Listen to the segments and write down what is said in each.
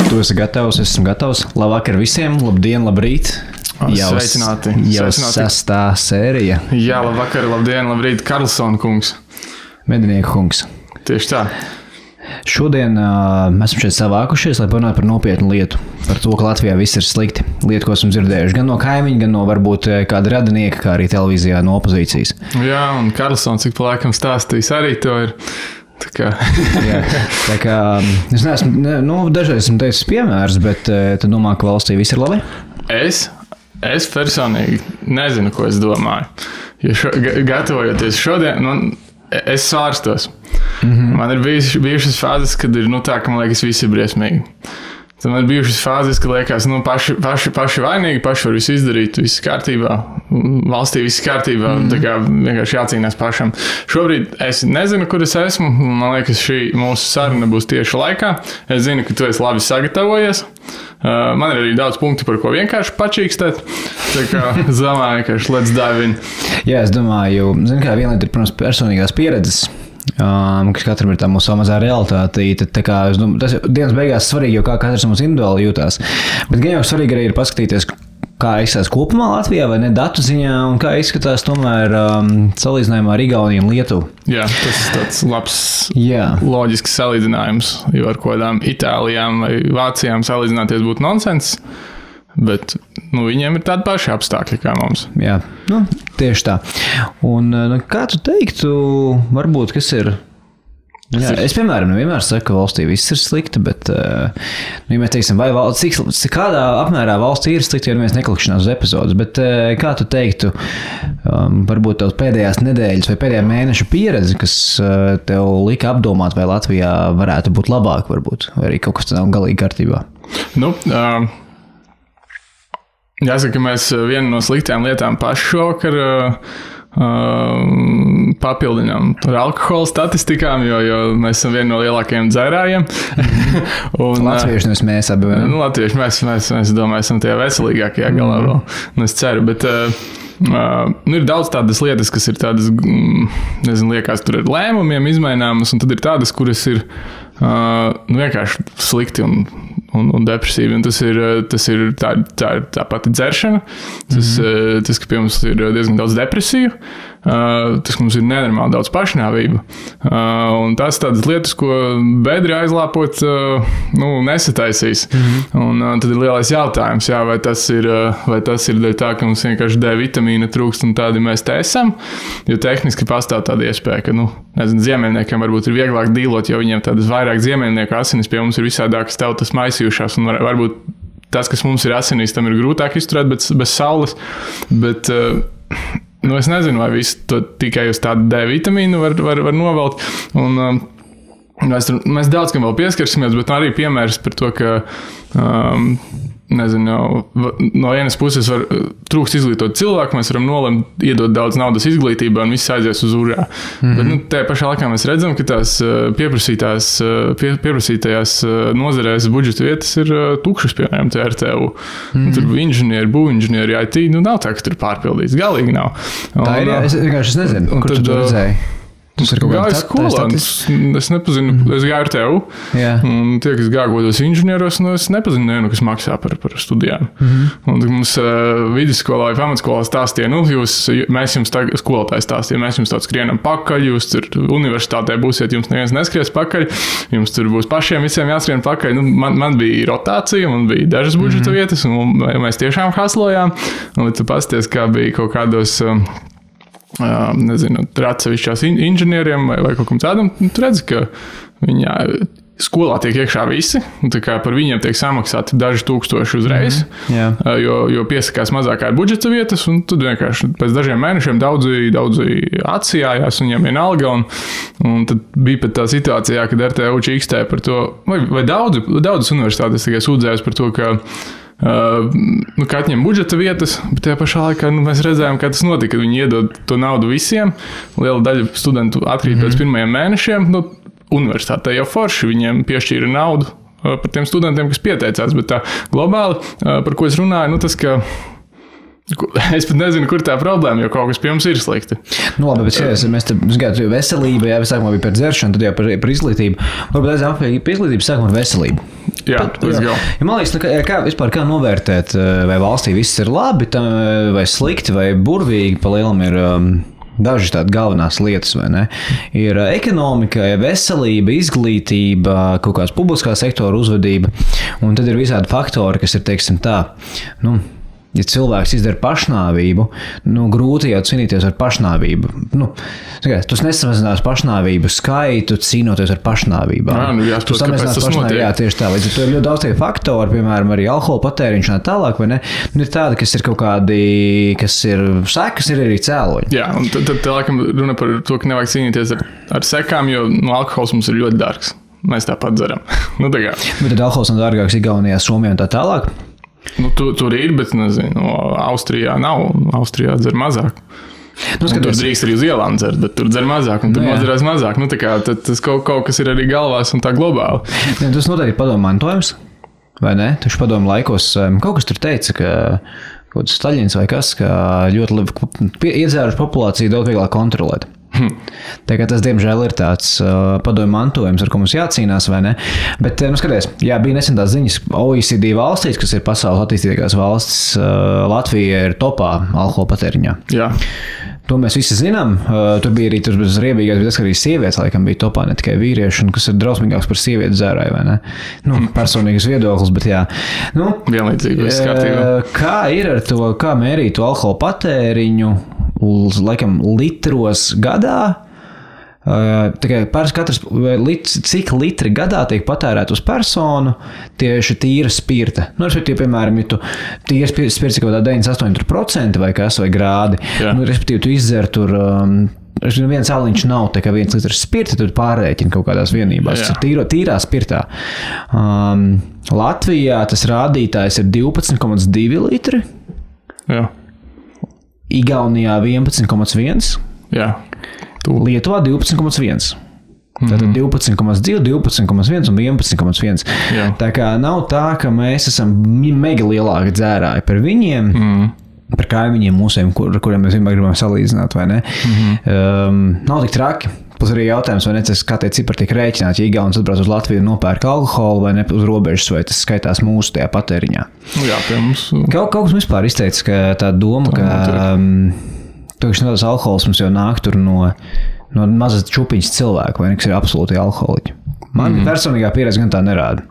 Tu esi gatavs, esmu gatavs. Labvakar visiem, labdien, labrīt. Sveicināti. Jau sestā sērija. Jā, labvakar, labdien, labrīt, Karlsona kungs. Medinieka kungs. Tieši tā. Šodien esam šeit savākušies, lai parunātu par nopietnu lietu. Par to, ka Latvijā viss ir slikti. Lietu, ko esam dzirdējuši gan no kaimiņa, gan no varbūt kāda radinieka, kā arī televīzijā no opozīcijas. Jā, un Karlsons, cik pa laikam stāstījis, arī to ir. Jā, tā kā es neesmu, dažreiz esmu teicis piemērs, bet tu domā, ka valstī viss ir labi? Es personīgi nezinu, ko es domāju. Jo gatavojoties šodien, es svārstos. Man ir bijušas fāzes, kad ir tā, ka man liekas, viss ir briesmīgi. Tad man ir bijušas fāzes, ka liekas, paši vainīgi, paši var visu izdarīt, viss kārtībā, valstī viss kārtībā, tā kā vienkārši jācīnās pašam. Šobrīd es nezinu, kur es esmu, man liekas, šī mūsu saruna būs tieši laikā. Es zinu, ka tu esi labi sagatavojies. Man ir arī daudz punktu, par ko vienkārši pačīkstēt. Tā kā domāju, vienkārši let's dive in. Jā, es domāju, zinu, kā viena lieta ir, protams, personīgās pieredzes. Kas katram ir tā mūsu mazā realitāte. Tā kā, es domāju, tas dienas beigās svarīgi, jo kā katrs mums individuāli jūtās. Bet gan jau svarīgi arī ir paskatīties, kā izskatās kopumā Latvijā vai ne datu ziņā, un kā izskatās tomēr salīdzinājumā ar Igauniju un Lietuvu. Jā, tas ir tāds labs, loģisks salīdzinājums, jo ar kodām Itālijām vai Vācijām salīdzināties būtu nonsens. Bet viņiem ir tādi paši apstākļi kā mums. Jā, tieši tā. Un kā tu teiktu, varbūt, kas ir? Jā, es, piemēram, nevienmēr saku, ka valstī viss ir slikti, bet, ja mēs teiksim, vai kādā apmērā valstī ir slikti, ja mēs neklikšanās uz epizodes, bet kā tu teiktu, varbūt tavs pēdējās nedēļas vai pēdējā mēneša pieredze, kas tev lika apdomāt, vai Latvijā varētu būt labāk, varbūt, vai arī kaut kas tā nav galīgi kārtībā? Jāsaka, ka mēs vienu no sliktām lietām paši šovakar papildinām ar alkohola statistikām, jo mēs esam vieni no lielākajiem dzērājiem. Latvieši nevis mēs abi. Latvieši mēs domāju, esam tajā veselīgākajā galā vēl. Es ceru, bet ir daudz tādas lietas, kas ir tādas, nezinu, liekas, tur ar lēmumiem izmaināmas, un tad ir tādas, kuras ir vienkārši slikti un depresīvi. Un tas ir tā pati dzeršana. Tas, ka pie mums ir diezgan daudz depresiju. Tas, ka mums ir nenormāli daudz pašnāvību. Un tās tādas lietas, ko bedri aizlāpot, nesataisīs. Un tad ir lielais jautājums, vai tas ir dēļ tā, ka mums vienkārši D vitamīna trūkst un tādi mēs te esam. Jo tehniski pastāv tāda iespēja, ka, ziemeļniekiem varbūt ir vieglāk dīlot, jo viņiem tādas vairāk ziemeļnieku asinis pie mums ir visādākas tautas maisījušās. Un varbūt tas, kas mums ir asinīs, tam ir grūtāk izturēt bez saules. Bet es nezinu, vai visu to tikai uz tādu D vitamīnu var novelt. Un mēs daudz kam vēl pieskarsimies, bet arī piemērs par to, ka no vienas puses var trūkst izglītot cilvēku, mēs varam nolemt iedot daudz naudas izglītībā un viss aizies uz urā. Bet tajā pašā laikā mēs redzam, ka tās pieprasītajās nozarēs budžeta vietas ir tukšas, piemēram, RTU. Tur inženieri, būvinženieri, IT, nav tā, ka tur pārpildīts. Galīgi nav. Tā ir, es vienkārši nezinu, kur tu to redzēji. Gāju skolā, es nepazinu, es gāju ar tevu, un tie, kas gāja godos inženieros, es nepazinu nevienu, kas maksā par studijām. Un mums vidusskolā vai pamatskolā stāstīja, mēs jums skolotāji stāstīja, mēs jums tāds skrienam pakaļ, jūs tur universitātē būsiet, jums neviens neskries pakaļ, jums tur būs pašiem visiem jāskrien pakaļ. Man bija rotācija, man bija dažas budžeta vietas, un mēs tiešām haslojām, un tu pasties, kā bija kaut kādos atsevišķās inženieriem vai kaut kam tādam, tu redzi, ka viņa skolā tiek iekšā visi, un tā kā par viņiem tiek samaksāti daži tūkstoši uzreiz, jo piesakās mazākā budžeta vietas, un tad vienkārši pēc dažiem mēnešiem daudzi atsijājās, un viņiem vienalga, un tad bija pat tā situācijā, kad RTU čīkstēja par to, vai daudzas universitātes tikai sūdzējas par to, ka ka atņem budžeta vietas, bet tajā pašā laikā mēs redzējām, kā tas notika, kad viņi iedod to naudu visiem. Liela daļa studentu atkrīt pēc pirmajiem mēnešiem. Universitātē jau forši, viņiem piešķīra naudu par tiem studentiem, kas pieteicās, bet tā globāli, par ko es runāju, tas, ka es pat nezinu, kur tā problēma, jo kaut kas pie mums ir slikti. Labi, bet mēs te gāju veselība, sākumā bija par dzeršanu, tad jau par izglītību. Varbūt aizām pie izglītības sākumā ar veselību. Jā, let's go. Ja man liekas, kā novērtēt, vai valstī viss ir labi, vai slikti, vai burvīgi, pa lielam ir dažas tādas galvenās lietas, vai ne? Ir ekonomika, veselība, izglītība, kaut kāds publiskā sektora uzvedība, un tad ir visādi faktori, kas ir, teiksim tā, ja cilvēks izdara pašnāvību, grūti jau cīnīties ar pašnāvību. Tu nesamazinās pašnāvību skaitu, cīnoties ar pašnāvībām. Tu samazinās pašnāvību, jā, tieši tā. Līdz ar to ir ļoti daudz tie faktori, piemēram, arī alkohola patēriņš un tālāk, vai ne? Ir tādi, kas ir kaut kādi, kas ir sekas, ir arī cēloņi. Jā, un tad laikam runa par to, ka nevajag cīnīties ar sekām, jo alkohols mums ir ļoti dārgs. Mēs tāpat dzeram. Bet tad alkohols nav dārgāks Igaunijā, Somijā un tā tālāk? Tur ir, bet nezinu, Austrijā nav. Austrijā dzer mazāk. Tur drīkst arī uz ielām dzert, bet tur dzer mazāk, un tur nodzerās mazāk. Tas kaut kas ir arī galvās un tā globāli. Tas noteikti ir padomu mantojums, vai ne? Taču padomu laikos kaut kas tur teica, ka kaut kāds Staļins vai kas, ka ļoti iedzēruši populāciju daudz vieglāk kontrolēt. Tā kā tas, diemžēl, ir tāds padomju mantojums, ar ko mums jācīnās, vai ne? Bet, skaties, bija nesen tās ziņas OECD valstīs, kas ir pasaules attīstītākās valstis, Latvija ir topā alkohola patēriņā. Jā. To mēs visi zinām. Tur bija arī bez riebīgās, bet arī sievietes, laikam, bija topā, ne tikai vīrieši, un kas ir drausmīgāks par sievietes dzērāju, vai ne? Personīgas viedoklis, bet jā. Vienlīdzīgi, viss kārtībā. Kā ir ar to, kā mērīt alkohola patēriņu, laikam, litros gadā? Cik litri gadā tiek patērēt uz personu tieši tīra spirta? Respektīvi, piemēram, ja tu tīra spirts ir kaut kādā 98% vai kas, vai grādi, respektīvi, tu izzer tur, viens aliņš nav, tā kā 1 litrs spirta, tad pārrēķini kaut kādās vienībās. Tīrā spirtā. Latvijā tas rādītājs ir 12,2 litri. Jā. Igaunijā 11,1. Jā. Lietuvā 12,1. Tātad 12,2, 12,1 un 11,1. Tā kā nav tā, ka mēs esam mega lielāki dzērāji par viņiem, par kaimiņiem mūsiem, kuriem mēs vienmēr gribam salīdzināt, vai ne? Nav tik traki. Plus arī jautājums, vai ne, kā tie cipari tiek rēķināti, ja Igaunis atbrauc uz Latviju un nopērk alkoholu, vai ne uz robežas, vai tas skaitās mūsu tajā patēriņā. Jā, pie mums. Kaut kas vispār izteica, ka tā doma, ka tāds alkohols mums jau nāk tur no mazas čupiņas cilvēku, vai ne, kas ir absolūti alkoholiķi. Man personīgā pieredze gan tā nerāda.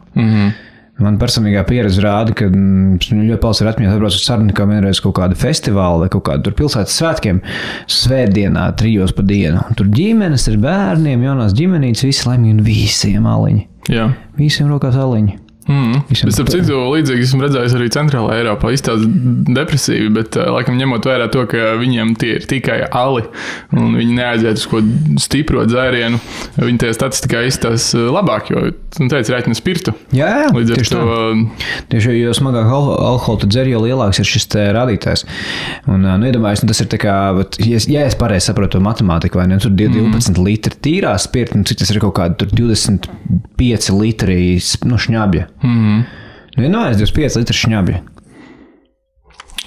Man personīgā pieredze rāda, ka ļoti pals ir atmiņā atbrauc uz Sarnikā vienreiz kaut kādu festivālu vai kaut kādu tur pilsētas svētkiem svētdienā 3 pa dienu. Un tur ģimenes ar bērniem, jaunās ģimenītes, visi laimīgi un visiem aliņi. Jā. Visiem rokās aliņi. Es ap citu līdzīgi esmu redzējis arī Centrālā Eiropā. Izstāsta depresīvi, bet laikam ņemot vērā to, ka viņiem tie ir tikai ali un viņi neaiziet uz ko stipro dzērienu, viņi tajā statistikā izstāsta labāk, jo, teica, rēķina spirtu. Jā, līdz ar to... Tieši, jo smagāk alkoholu tu dzer, jo lielāks ir šis te rādītājs. Un, iedomājies, tas ir tā kā, ja es pareizi saprotu matemātiku, vai ne, tur 12 litri tīrā spirta, cik tas ir kaut kādi tur 25 litri, šņabja. Vienmēr 25 litri šņabja.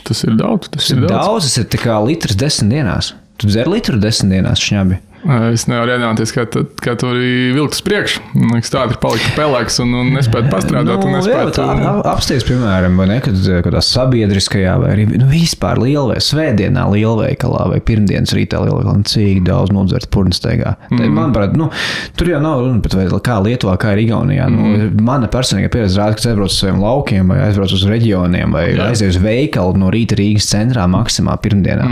Tas ir daudz. Tas ir daudz. Tas ir tā kā litrs 10 dienās. Tu dzer litru 10 dienās šņabja. Es nevaru iedomāties, kā to arī vilkt uz priekšu. Tā ir palika pelēks un nespētu pastrādāt. Apsteigs, piemēram, vai ne, kad kādās sabiedriskajā vai arī vispār svētdienā lielveikalā vai pirmdienas rītā lielveikalā, cik daudz nodzert purnasteigā. Manuprāt, tur jau nav runa, bet kā Lietuvā, kā ir Igaunijā. Mana personīgā pieredze rāda, ka aizbrauc uz saviem laukiem vai aizbrauc uz reģioniem vai aizies uz veikalu no rīta Rīgas centrā Maksimā pirmdienā.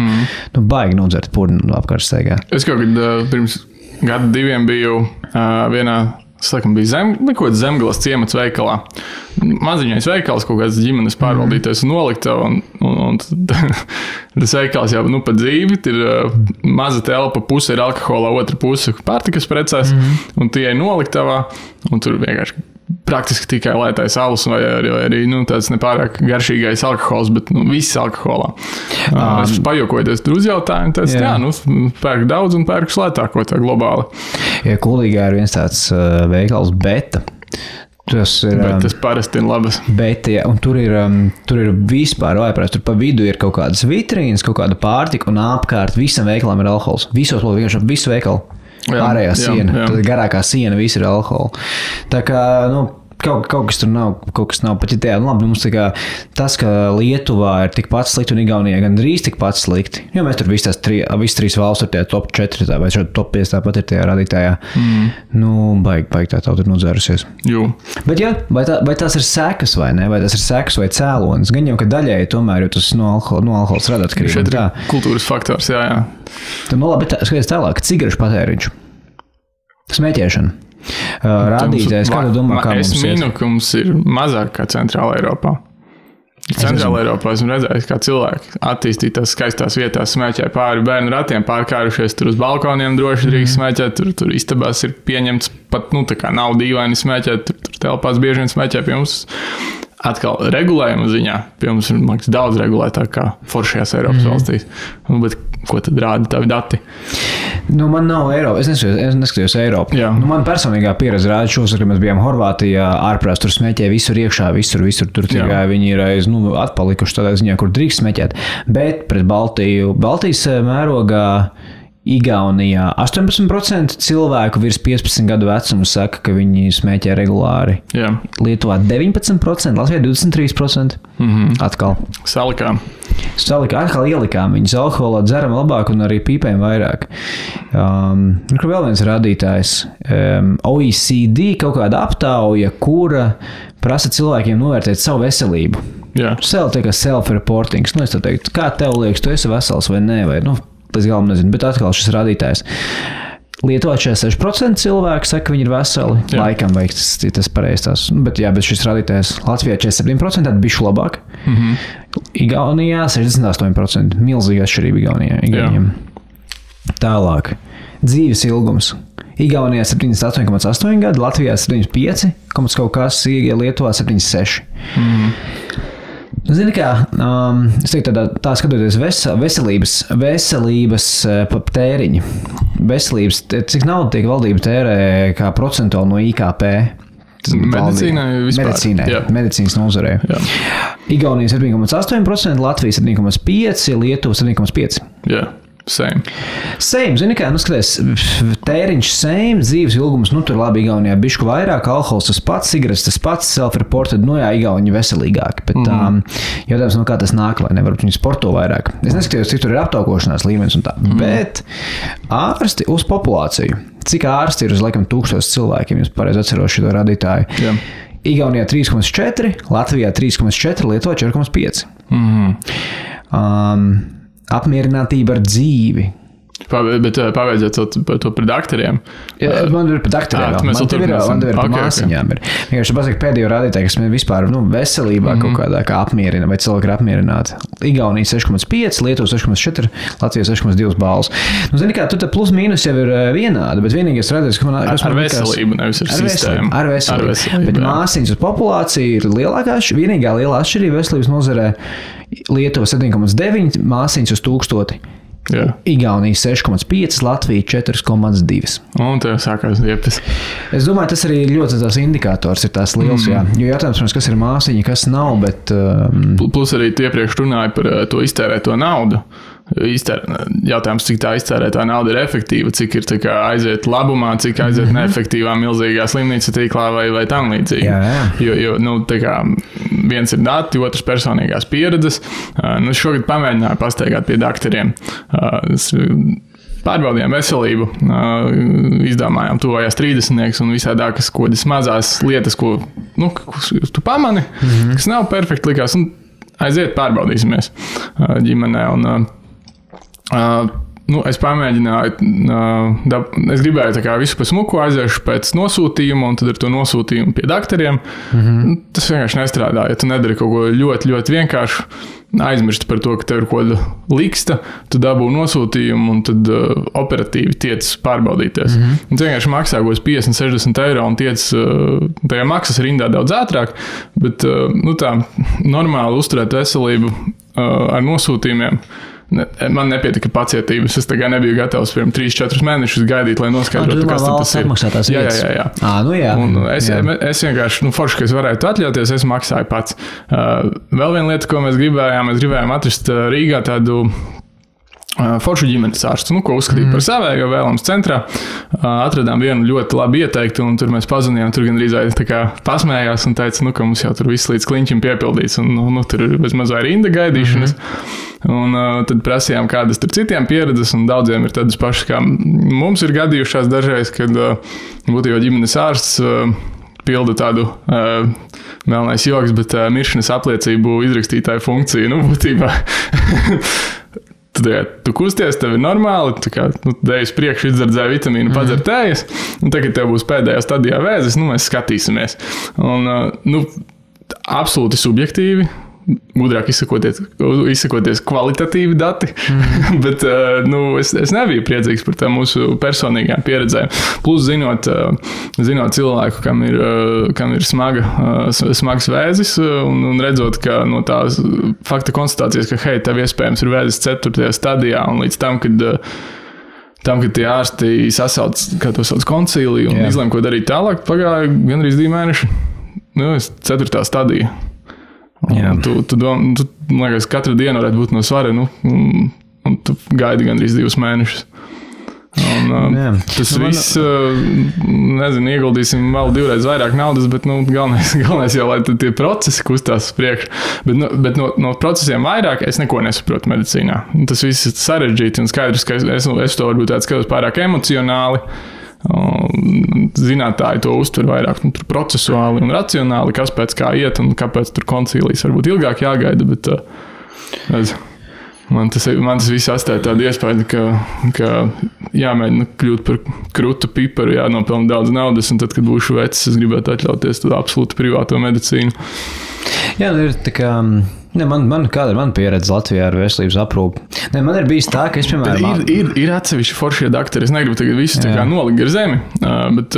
Baigi nodzert purnu apkārtsteigā. Es kaut kad pirms gadu 2 biju vienā, bija Zemgalas ciemats veikalā. Maziņais veikals, kaut kāds ģimenes pārvaldītais un noliktava, un tas veikals jau pa dzīvi, ir maza telpa, puse ir alkoholā, otra puse pārtikas precēs, un tie ir noliktavā, un tur vienkārši praktiski tikai lētais alus vai arī tāds nepārāk garšīgais alkohols, bet viss alkoholā. Es pajokojoties tur uzjautāju, un pērk daudz un pērk lētāko tā globāli. Ja Kuldīgā ir viens tāds veikals Beta. Tas parasti ir labas. Bet, ja, un tur ir vispār vajprāt, tur pa vidu ir kaut kādas vitrīnas, kaut kāda pārtika, un apkārt visam veikalam ir alkohols. Visu veikalu. Ārējā siena, tad garākā siena, viss ir alkohola. Tā kā, kaut kas tur nav, pat ja tajā, labi, mums tas, ka Lietuvā ir tikpat slikti un Igaunijā gandrīz tikpat slikti, jo mēs tur visas trīs valsts ir tajā top 4, vai top 5 tāpat ir tajā radītājā. Baigi tā tauta ir nodzērusies. Bet vai tas ir sekas vai ne? Vai tas ir sekas vai cēlonis? Gan jau, ka daļēji tomēr, jo tas no alkohols rada atkarību. Šeit ir kultūras faktors, jā. Tad, labi, skaties tālāk, cigarešu patēriņš. Smēķēšana. Rādītājs, kā tu domā, kā mums ir? Es minu, ka mums ir mazāk kā Centrāla Eiropā. Centrāla Eiropā esmu redzējis, kā cilvēki attīstītās skaistās vietās smēķē pāri bērnu ratiem, pārkārušies tur uz balkoniem, droši drīkst smēķēt, tur istabās ir pieņemts pat, tā kā nav dīvaini smēķēt, tur telpās bieži vien smēķē pie mums. Atkal regulējuma ziņā, pie mums ir, man liekas, daudz regulētāk kā foršajās Eiropas valstīs. Bet ko tad rāda tavi dati? Man nav Eiropa, es neskatījos Eiropu. Man personīgā pieredze rāda šovasar, kad mēs bijām Horvātijā, ārprās tur smēķē visur iekšā, visur tur tikai viņi ir atpalikuši tādā ziņā, kur drīkst smēķēt. Bet pret Baltijas mērogā Igaunijā 18% cilvēku virs 15 gadu vecuma saka, ka viņi smēķē regulāri. Lietuvā 19%, Latvijā 23%. Atkal. Salikām. Atkal ielikām viņus alkoholā, dzeram labāk un arī pīpējam vairāk. Kur vēl viens rādītājs? OECD kaut kāda aptauja, kura prasa cilvēkiem novērtēt savu veselību. Self-reportings. Es teiktu, kā tev liekas, tu esi vesels vai nē, vai līdz galam nezinu, bet atkal šis rādītājs. Lietuvā 46% cilvēki saka, ka viņi ir veseli. Laikam vajag tas pareizās. Bet šis rādītājs Latvijā 47%, tad bišķi labāk. Igaunijā 68%. Milzīga atšķirība Igaunijā. Tālāk. Dzīves ilgums. Igaunijā 78,8 gadi, Latvijā 75, kaut kas, Lietuvā 76. Zini kā, es teiktu tā skatoties veselības tēriņi. Veselības, cik naudu tiek valdība tērē kā procentuāli no IKP? Medicīnai vispār. Medicīnas nozarē. Igaunija 7,8%, Latvija 7,5%, Lietuva 7,5%. Same, zini kā, skaties, tēriņš same, dzīves ilgums, tur labi Igaunijā bišku vairāk, alkohols tas pats, cigaretes tas pats, self-reported, Igauni veselīgāki, bet jautājums, kā tas nāk, vai nevar viņi sporto vairāk. Es neskatījos, cik tur ir aptaukošanās līmenis un tā, bet ārsti uz populāciju, cik ārsti ir uz laikam 1000 cilvēkiem, jūs pareizi atceros šito radītāju. Igaunijā 3,4, Latvijā 3,4, Lietuvā 4,5. Apmierinātība ar dzīvi. Bet paveidzot to par dakteriem. Man ir par dakteriem. Man ir par māsiņām. Vienkārši pasaka pēdējo rādītāju, kas man vispār veselībā kaut kādā kā apmierina, vai cilvēki ir apmierināti. Igaunija 6,5, Lietuva 6,4, Latvija 6,2 balvas. Zini kā, tur plus mīnus jau ir vienādi, bet vienīgais rādījums, ka man ar veselību, nevis ar sistēmu. Ar veselību. Bet māsiņas uz populāciju ir vienīgā lielā atšķirība veselības nozarē. Lietuva 7,9, māsiņas uz 1000. Igaunija 6,5, Latvija 4,2. Un tev sākās diepes. Es domāju, tas arī ļoti tās indikators ir tās liels, Jo jautājums, protams, kas ir māsiņa, kas nav, bet... Plus arī tu iepriekš runāji par to iztērēto naudu. Jautājums, cik tā iztērētā nauda ir efektīva, cik ir tā kā aiziet labumā, cik aiziet neefektīvā milzīgā slimnīca tīklā vai tam līdzīgi. Jo tā kā viens ir dati, otrs personīgās pieredzes. Šogad pamēģināju pastaigāt pie dakteriem. Pārbaudījām veselību, izdomājām tuvojās 30 un visādākas kodas mazās lietas, ko tu pamani, kas nav perfekti likās. Aiziet, pārbaudīsimies ģimenē. Es pamēģināju, es gribēju tā kā visu pa smuku aiziešu pēc nosūtījuma, un tad ar to nosūtījumu pie dakteriem. Tas vienkārši nestrādā. Ja tu nedari kaut ko ļoti, ļoti vienkārši, aizmirsti par to, ka tev ir kaut kāda liksta, tu dabū nosūtījumu un tad operatīvi tiec pārbaudīties. Un vienkārši maksā 50-60 eiro un tiec tajā maksas rindā daudz ātrāk, bet tā normāli uzturēt veselību ar nosūtījumiem. Man nepietika pacietības. Es tagad nebiju gatavs pirms 3-4 mēnešus gaidīt, lai noskaidrotu, kas tas ir. Jā. Un es vienkārši, forši, ka es varētu atļauties, es maksāju pats. Vēl viena lieta, ko mēs gribējām atrast Rīgā tādu foršu ģimenes ārstu, ko uzskatīja par savējo vēlams centrā. Atradām vienu ļoti labi ieteiktu, un tur mēs pazvanījām, tur gan arī tā kā pasmējās un teica, ka mums jau tur viss līdz kliņķim piepildīts, un tur ir bezmaz vai rinda gaidīšanas. Un tad prasījām, kādas tur citiem pieredzes, un daudziem ir tādas pašas, kā mums ir gadījušās dažreiz, kad būtībā ģimenes ārsts pilda tādu melnais joks, bet miršanas apliecību izrakstītāju funkciju, būtībā. Tu kusties, tev ir normāli, dēļ priekšu izdzerdzēja vitamīnu, padzer tējas, un tagad tev būs pēdējā stadijā vēzis, mēs skatīsimies. Un, absolūti subjektīvi, gudrāk izsakoties kvalitatīvi dati, bet es nebiju priecīgs par tām mūsu personīgām pieredzēm. Plus, zinot cilvēku, kam ir smags vēzis, un redzot, ka no tās fakta konstatācijas, ka, hei, tev iespējams ir vēzis 4. stadijā, un līdz tam, kad tie ārsti sasauc, kā to sauc, koncīliju, un izlēma, ko darīt tālāk, pagāja gandrīz 2 mēneši. 4. stadija. Tu man liekas, katru dienu varētu būt no svara, un tu gaidi gandrīz 2 mēnešus. Un, tas viss, ieguldīsim vēl 2 reizes vairāk naudas, bet galvenais jau, lai tie procesi kustās priekš. Bet no procesiem vairāk es neko nesaprotu medicīnā. Tas viss ir sarežģīti un skaidrs, ka es to varbūt skatos pārāk emocionāli. Zinātāji to uztver vairāk procesuāli un racionāli, kas pēc kā iet un kāpēc tur koncīlijas varbūt ilgāk jāgaida, bet man tas viss atstāja tādu iespēju, ka jāmēģina kļūt par krutu piparu, jānopelna daudz naudas, un tad, kad būšu vecs, es gribētu atļauties tādu absolūti privāto medicīnu. Jā, ir tā kā... Kāda ir mana pieredze Latvijā ar veselības aprūpi? Man ir bijis tā, ka es, piemēram... Ir atsevišķi foršie daktori. Es negribu tagad visu tā kā nolikt ar zemi, bet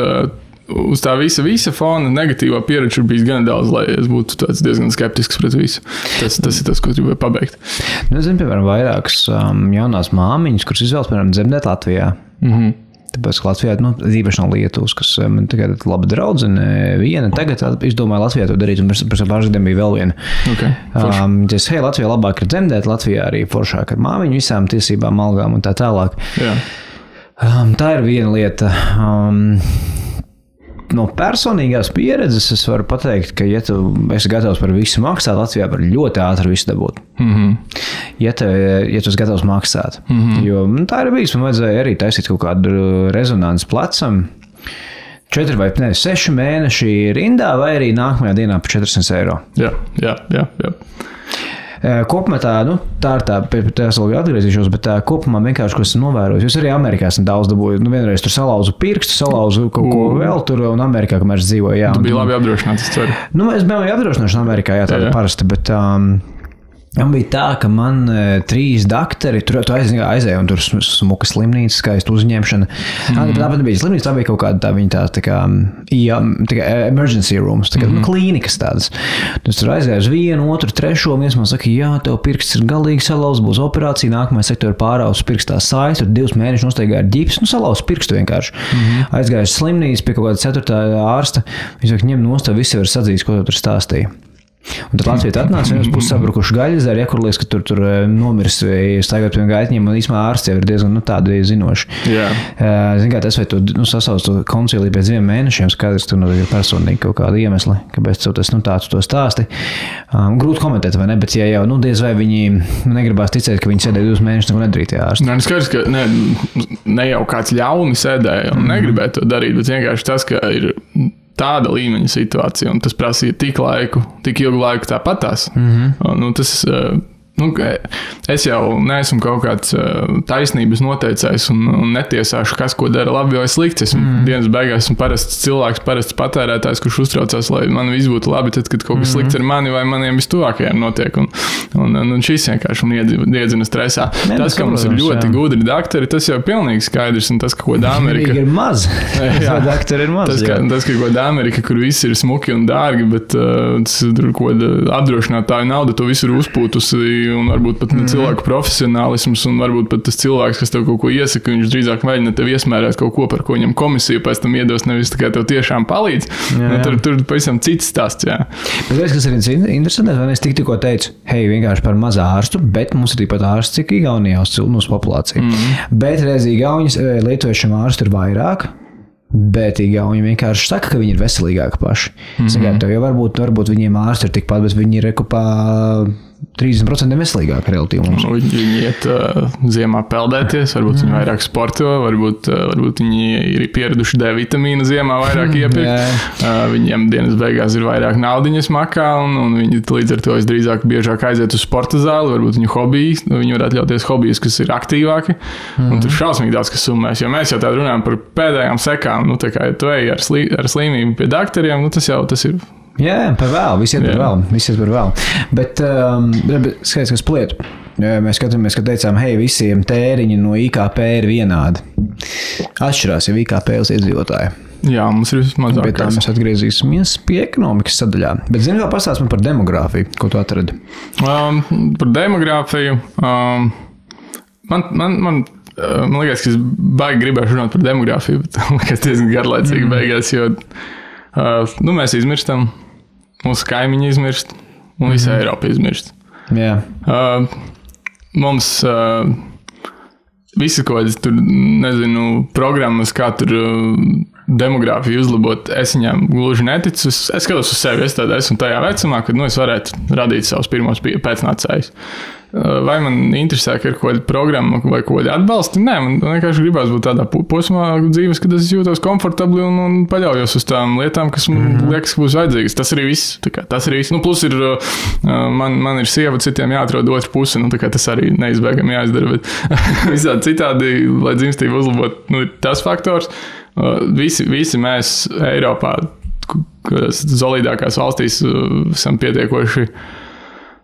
uz tā visa fona negatīvā pieredze ir bijis gan daudz, lai es būtu tāds diezgan skeptisks pret visu. Tas ir tas, ko es gribēju pabeigt. Es zinu, piemēram, vairākas jaunās māmiņas, kuras izvēlas, piemēram, dzemdēt Latvijā. Tāpēc, ka Latvijā, īpaši no Lietuvas, kas man tagad ir laba draudzene, viena tagad izdomāja Latvijā to darīt, un pēc pāris gadiem bija vēl viena. Hei, Latvijā labāk ir dzemdēt, Latvijā arī foršāk ar māmiņu visām tiesībām, algām un tā tālāk. Tā ir viena lieta. No personīgās pieredzes es varu pateikt, ka, ja tu esi gatavs par visu maksāt, Latvijā var ļoti ātri visu dabūt. Ja tu esi gatavs maksāt. Jo tā ir bijis, man vajadzēja arī taisīt kaut kādu rezonanci plecam. 4 vai 6 mēneši rindā, vai arī nākamajā dienā par 400 eiro. Jā. Kopumā tā ir tā, pie tā es vēl atgriezīšos, bet tā kopumā vienkārši, ko esmu novērojis, jūs arī Amerikā esmu daudz dabūju, vienreiz tur salauzu pirkstu, salauzu kaut ko vēl tur, un Amerikā, kamēr es dzīvoju, jā. Tu biji labi apdrošināts, es ceru. Es biju apdrošināts Amerikā, jā, tāda parasti, bet... Man bija tā, ka man 3 daktori, tur aizēja un tur smuka slimnīca, skaista uzņemšana. Tāpat bija slimnīca, tā bija kaut kāda tā kā emergency rooms, tā kā klīnikas tādas. Tur aizēja uz 1, 2, 3, viens man saka, jā, tev pirksts ir galīgi salauz, būs operācija, nākamais sektori pārauz pirkstā sājas, tur 2 mēneši nosteigāja ar ģipsu, salauz pirkstu vienkārši. Aizgāja uz slimnīcu pie kaut kāda 4. ārsta, viņš saka, ņem nost, tev visi var sadzīt, ko tu tur stāstīja. Un tad Latvijā atnāca vienos puses sabrukuši gaļazari, kur liekas, ka tur nomirs staigāt pie gaitņiem, un īsmā ārsts jau ir diezgan tādi zinoši. Zin kā, tas vai tu sasauc to koncīliju pēc 2 mēnešiem, skaidrs, tur ir personīgi kaut kādi iemesli, kāpēc tas tāds to stāsti. Grūti komentēt, vai ne, bet ja jau, diez vai viņi negribās ticēt, ka viņi sēdēja 2 mēnešus, neko nedarīt tie ārsti. Skaidrs, ka ne jau kāds ļauni sēdēja un negribēja to darīt, bet vienkārši tas, ka ir tāda līmeņa situācija, un tas prasīja tik ilgu laiku tāpatās. Es jau neesmu kaut kāds taisnības noteicējs un netiesāšu, kas ko dara labi vai slikti. Esmu dienas beigās esmu parasts cilvēks, parasts patērētājs, kurš uztraucās, lai man viss būtu labi, tad, kad kaut kas slikts ar mani vai maniem vistuvākajiem notiek. Un šis vienkārši man iedzina stresā. Tas, ka mums ir ļoti gudri daktori, tas jau pilnīgi skaidrs, un tas, ka ko Amerika... ir maz. Daktori ir maz. Tas, ka ko Amerika, kur viss ir smuki un dārgi, bet ko apdrošinātāju nauda to visu ir uzpūtusi un varbūt pat cilvēku profesionālisms, un varbūt pat tas cilvēks, kas tev kaut ko iesaka, viņš drīzāk mēģina tev iesmērēt kaut ko, par ko viņam komisija pēc tam iedos, nevis tikai tev tiešām palīdz. Tur pavisam cits stāsts, jā. Bet kas ir interesanti, vai es tikko teicu, hei, vienkārši par maz ārstu, bet mums ir tikpat ārsts, cik Igaunijā uz mūsu populāciju. Bet reiz Igaunijas lietuviešiem ārstu ir vairāk. Bet Igauni vienkārši saka, ka viņi ir veselīgāki paši. Tev jau varbūt viņiem ārsti ir tikpat, bet viņi ir rekupā 30% veselīgāki relatīvi mums. Viņi iet ziemā peldēties, varbūt viņi vairāk sporto, varbūt viņi ir pieraduši D vitamīnu ziemā vairāk iepirkt. Viņiem dienas beigās ir vairāk naudiņas makā, un viņi līdz ar to visdrīzāk biežāk aiziet uz sporta zāli, varbūt viņu hobiji, viņi var atļauties hobijus, kas ir aktīvāki, un tur šausmīgi daudz, kas summēs. Jo mēs jau tādu runājam par pēdējām sekām, tā kā ja tu ej ar slimību pie daktariem, tas ir. Jā, par vēl, visi iet par vēl. Bet skaidrs, kas pliet. Mēs skatāmies, ka teicām, hei, visiem tēriņi no IKP ir vienādi. Atšķirās jau IKP uz iedzīvotāju. Jā, mums ir vismazākais. Bet tā mēs atgriezīsimies pie ekonomikas sadaļā. Bet zini, vēl pastāst man par demogrāfiju, ko tu atradi? Par demogrāfiju. Man liekas, ka es baigi gribēšu runāt par demogrāfiju, bet man liekas diezgan garlaicīgi beigās, jo mēs izmirstam, mūsu kaimiņi izmirst, un visa Eiropa izmirst. Jā. Mums visi kaut kādas tur, programmas, kā tur demogrāfiju uzlabot, es viņām gluži neticu. Es skatos uz sevi, es esmu tajā vecumā, kad es varētu radīt savus pirmos pēcnācējus. Vai man interesē, ka ir kaut kāda programma vai kaut kāda atbalsta? Nē, man vienkārši gribās būt tādā posmā dzīves, kad es jūtos komfortabli un paļaujos uz tām lietām, kas man liekas, ka būs vajadzīgas. Tas arī viss. Tas arī viss. Plus ir, man ir sieva, citiem jāatrod otru pusi, tas arī neizbēgami jāizdara, bet visādi citādi, lai dzimstību uzlabot, ir tas faktors. Visi mēs Eiropā, solidākās valstīs, esam pietiekoši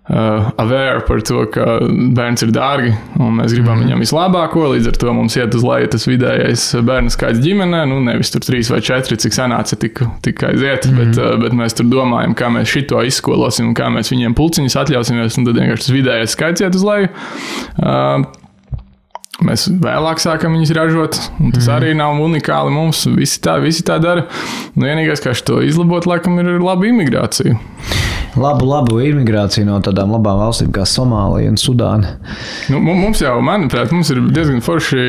aware par to, ka bērns ir dārgi un mēs gribam viņam vislabāko, līdz ar to mums iet uz leju tas vidējais bērnu skaits ģimenē, nevis tur 3 vai 4, cik sanāca tik aiziet, bet mēs tur domājam, kā mēs šito izskolosim un kā mēs viņiem pulciņus atļausimies, un tad vienkārši tas vidējais skaits iet uz leju. Mēs vēlāk sākam viņus ražot, un tas arī nav unikāli mums, visi tā dara. Vienīgais, kā šo izlabot, laikam ir laba imigrācija. Labu imigrāciju no tādām labām valstīm kā Somālija un Sudāna. Mums jau, manuprāt, mums ir diezgan forši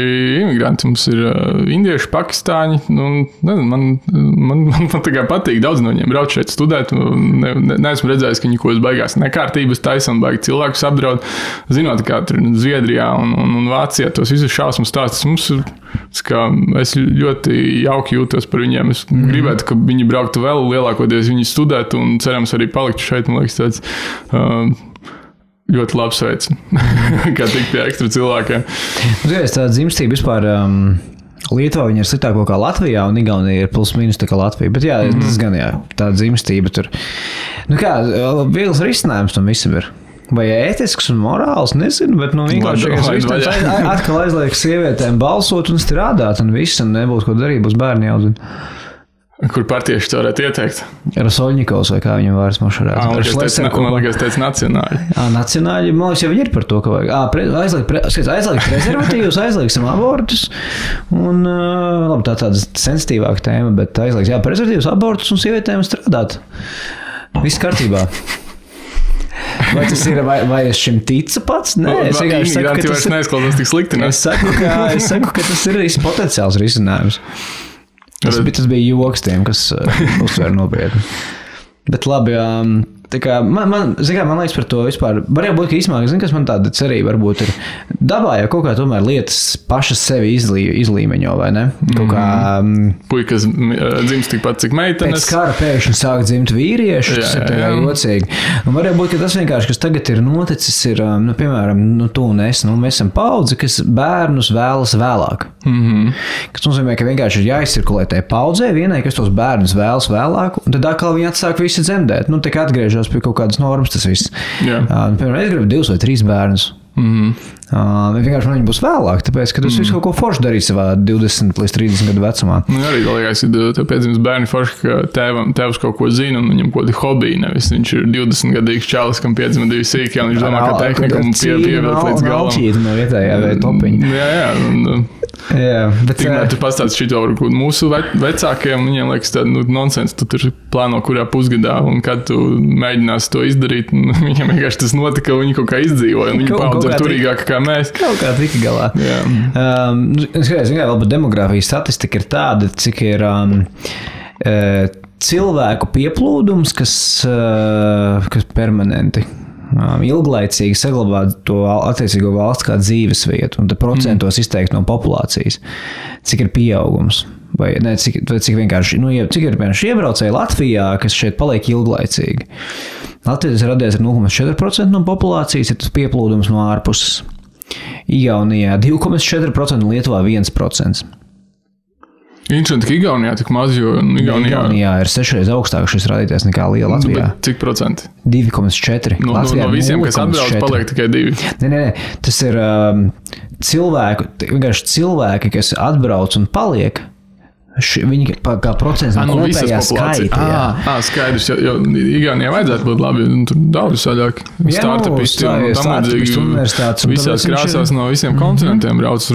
imigranti. Mums ir indieši, pakistāņi. Man tā kā patīk daudz no viņiem brauc šeit studēt. Neesmu redzējis, ka viņi ko baigās nekārtības taisa un baigi cilvēkus apdraud. Zinot, kā tur Zviedrijā un Vācijā tos visus šausmu stāstus. Es ļoti jauki jūtos par viņiem. Es gribētu, ka viņi brauktu vēl lielākoties viņi studētu un cerams arī paliktu šeit. Man liekas, tāds ļoti labs veids, kā tikt pie ekstra cilvēkiem. Tā dzimstība vispār Lietuvā viņa ir sliktāko kā Latvijā, un Igaunija ir plus mīnus tā kā Latvija. Bet jā, tas gan jā, tā dzimstība tur. Viegls risinājums tam visam ir. Vai ētisks un morāls, nezinu, bet vienkārši atkal aizliek sievietēm balsot un strādāt, un viss, un nebūs ko darīt, būs bērni jāudzina. Kur partieši to varētu ieteikt? Rasoļņikovs vai kā viņam vārds mošarēts. Man liekas, teica nacionāļi. Nacionāļi, man liekas, jau viņi ir par to, ka vajag. Aizliek prezervatīvus, aizlieksim abortus. Un, labi, tāda sensitīvāka tēma, bet aizliek, prezervatīvus, abortus un sievietēm strādāt. Viss kārtībā. Vai tas ir, vai es šim ticu pats? Nē, es vienkārši saku, ka tas neizklausās tik slikti, ne? Es saku, ka tas ir potenciāls risinājums. Tas bija joks tiem, kas uzsver nopietni. Bet labi, man liekas par to vispār. Var jau būt, ka īsmāk, kas man tāda cerība varbūt ir. Dabā jau kaut kā tomēr lietas pašas sevi izlīmeņo, vai ne? Kaut kā... Puikas dzimst tikpat, cik meitenes. Pēc kara pēkšņi sāk dzimt vīrieši, tas ir tā jocīgi. Un var jau būt, ka tas vienkārši, kas tagad ir noticis, ir, piemēram, tu un es, mēs esam paudze, kas bērnus vēlas vēlāk. Kas nozīmē, ka vienkārši ir jāizcirkulē tai paudzē vienai, kas tos bērnus vēlas vēlāk, un tad atkal viņi atsāk visi dzemdēt. Tikai atgriežos pie kaut kādas normas tas viss. Piemēram, es gribu 2 vai 3 bērnus. Vienkārši viņi būs vēlāk, tāpēc, ka tu visu kaut ko forši darīsi savā 20 līdz 30 gadu vecumā. Arī liekas, ka tev piedzimis bērni forši, ka tēvs kaut ko zina un viņam kaut kādi hobiji, nevis viņš ir 20 gadīgs čalis, kam piedzima 2 sīki, un viņš domā, ka tehnikam pievilkt līdz galam. Alčīti no vietējā vai topiņa. Jā, bet tikmēr tu pastāsti šito varbūt mūsu vecākiem, viņiem liekas tāda nonsens, tu tur plāno kurā pusgadā, un kad tu mēģināsi to izdarīt, viņiem vienkārši tas notika, viņi kaut kā izdzīvoja, un viņi paudz ar turīgāku kā mēs. Kaut kā tika galā. Es vēl par demogrāfijas statistika ir tāda, cik ir cilvēku pieplūdums, kas permanenti ilglaicīgi saglabā to attiecīgo valsts kā dzīves vietu, un te procentos izteikt no populācijas, cik ir pieaugums. Vai cik vienkārši, cik ir vienkārši iebraucēji Latvijā, kas šeit paliek ilglaicīgi. Latvijas ir radies ar 0,4% no populācijas, ir tas pieplūdums no ārpuses. Igaunijā 2,4% un Lietuvā 1%. Interesanti, ka Igaunijā tik maz, jo Igaunijā ir 6 reizes augstāk šis rādītājs nekā Latvijā. Cik procenti? 2,4. No visiem, 0, kas atbrauc, paliek tikai 2. Nē. Tas ir cilvēki, kas atbrauc un paliek. Viņi kā procents no kopējā skaita. Skaidrs, jo Igaunijā vajadzētu būt labi, un tur daudz saļāk startupisti un tam līdzīgi visās krāsās no visiem kontinentiem brauc.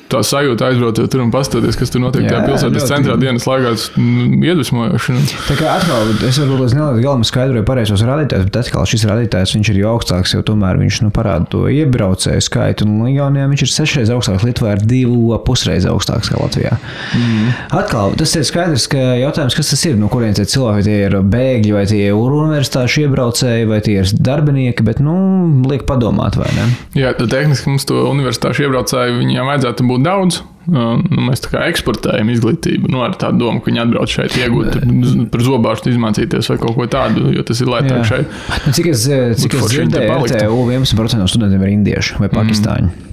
Tā sajūta aizbraucot tur un pastoties, kas tur notiek tajā pilsētas centrā dienas laikā, iedvesmojoši. Tā kā atkal, es varbūt līdz nelietu galam skaidroju pareizos rādītājus, bet atkal šis rādītājs, viņš ir jau augstāks, jo tomēr viņš parāda to iebraucēju skaitu, un Igaunijā viņš ir 6 reizes augstāks, Lietuvā ir 2,5 reizes augstāks kā Latvijā. Atkal, tas ir skaidrs, ka jautājums, kas tas ir, no kuriem tie cilvēki, vai tie ir bēgļi, vai tie ir universitāšu iebraucēji, vai tie ir darbinieki, bet, liek padomāt, vai ne? Jā, tehniski mums to universitāšu iebraucēju, viņiem vajadzētu būt daudz. Mēs tā kā eksportējam izglītību, ar tādu domu, ka viņi atbrauc šeit iegūt par zobārstu izmācīties vai kaut ko tādu, jo tas ir lētāk šeit. Cik es dzirdēju, RTU 11% no studentiem ir indieši vai pakistāņi.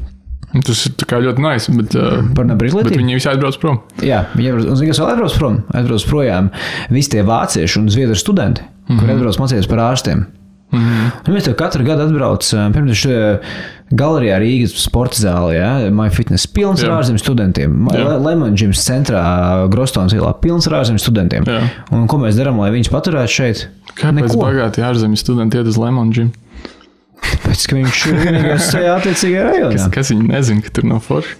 Tas ir tā kā ļoti nice, bet viņi visi aizbrauc prom. Jā, un zini, kas vēl aizbrauc prom? Aizbrauc projām visi tie vācieši un zviedru studenti, kuri aizbrauc mācīties par ārstiem. Un mēs tev katru gadu atbrauc, piemēram, galerijā Rīgas sporta zālē, MyFitness, pilns ar ārzemju studentiem. Lemon Gyms centrā Grostons ielā, pilns ar ārzemju studentiem. Jā. Un ko mēs darām, lai viņus paturētu šeit? Kāpēc bagāti ārzemju studenti iet uz Lemon Gym? Pēc, ka viņš vienīgais tajā attiecīgajā rajonā. Kas viņi nezina, ka tur nav forši?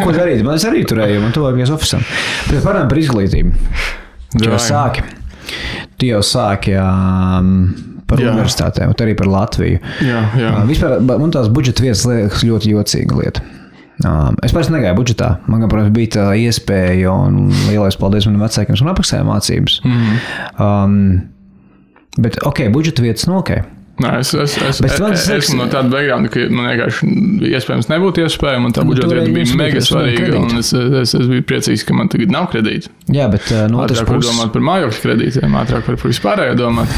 Ko darīt? Man es arī turēju, man tuvākajās ofisam. Bet parādām par izglītību. Tu jau sāki par universitātēm, un arī par Latviju. Jā. Vispār, man tās budžeta vietas liekas ļoti jocīga lieta. Es parasti negāju budžetā. Man, protams, bija tā iespēja, un lielais paldies manam vecākiem, man apmaksāja mācības. Bet, budžeta vietas Nē, es esmu no tāda backgrounda, ka man vienkārši iespējams nebūtu iespēja, man tā budžeta vieta bija mega svarīga, un es biju priecīgs, ka man tagad nav kredīti. Jā, bet no otras puses... Ātrāk var domāt par mājokļu kredītiem, ātrāk var par vispārējo domāt.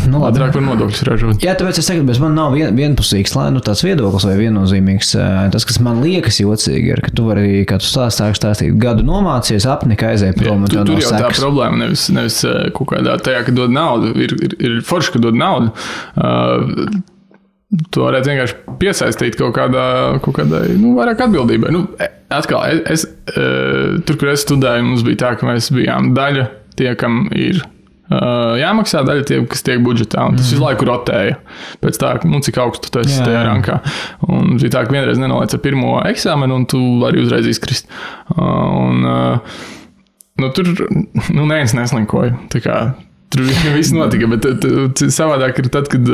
Ātrāk var nodokļus ražot. Jā, tāpēc es saku, bet man nav vienpusīgs, tāds viedoklis vai viennozīmīgs. Tas, kas man liekas jocīgi, ir, ka tu vari, kā tu stāstīt, gadu nomācies, apnika aizēja prom. Tur jau tā problēma, nevis kaut kādā tajā, ka dod naudu, ir forši, ka dod naudu. Tu varētu vienkārši piesaistīt kaut kādai, vairāk atbildībai. Atkal, tur, kur es studēju, mums bija tā, ka mēs bijām daļa tie, kam ir jāmaksā, daļa tie, kas tiek budžetā, un tas visu laiku rotēja. Pēc tā, cik augstu tu esi tajā rankā. Un bija tā, ka vienreiz nenoliec ar pirmo eksāmenu, un tu vari uzreiz izkrist. Tur neviens neslinkoja. Tā kā tur viss notika, bet savādāk ir tad, kad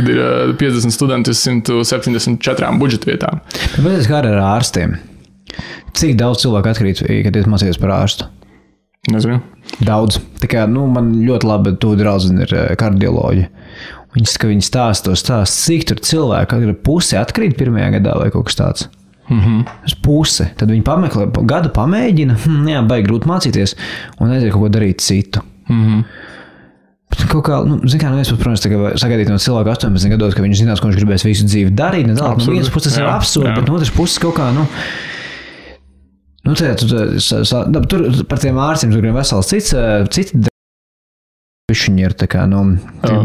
ir 50 studenti uz 174 budžeta vietām. Bet kā ar ārstiem? Cik daudz cilvēku atkrīt, kad iet mācīties par ārstu? Nezinu. Daudz. Tā kā, man ļoti labi tu draudzene ir kardioloģi. Viņi stāsta, cik tur cilvēku pusi atkrīt pirmajā gadā vai kaut kas tāds. Pusi. Tad viņi pameklē, gadu pamēģina, baigi grūti mācīties un aiziet kaut ko darīt citu. Kaut kā, zin kā, viens, protams, sagaidīt no cilvēka 18 gados, ka viņš zinās, ko viņš gribēs visu dzīvi darīt. No vienas puses tas ir absurdi, bet no otras puses kaut kā, tur par tiem ārstiem tur ir vesels citi viņi ir tā kā,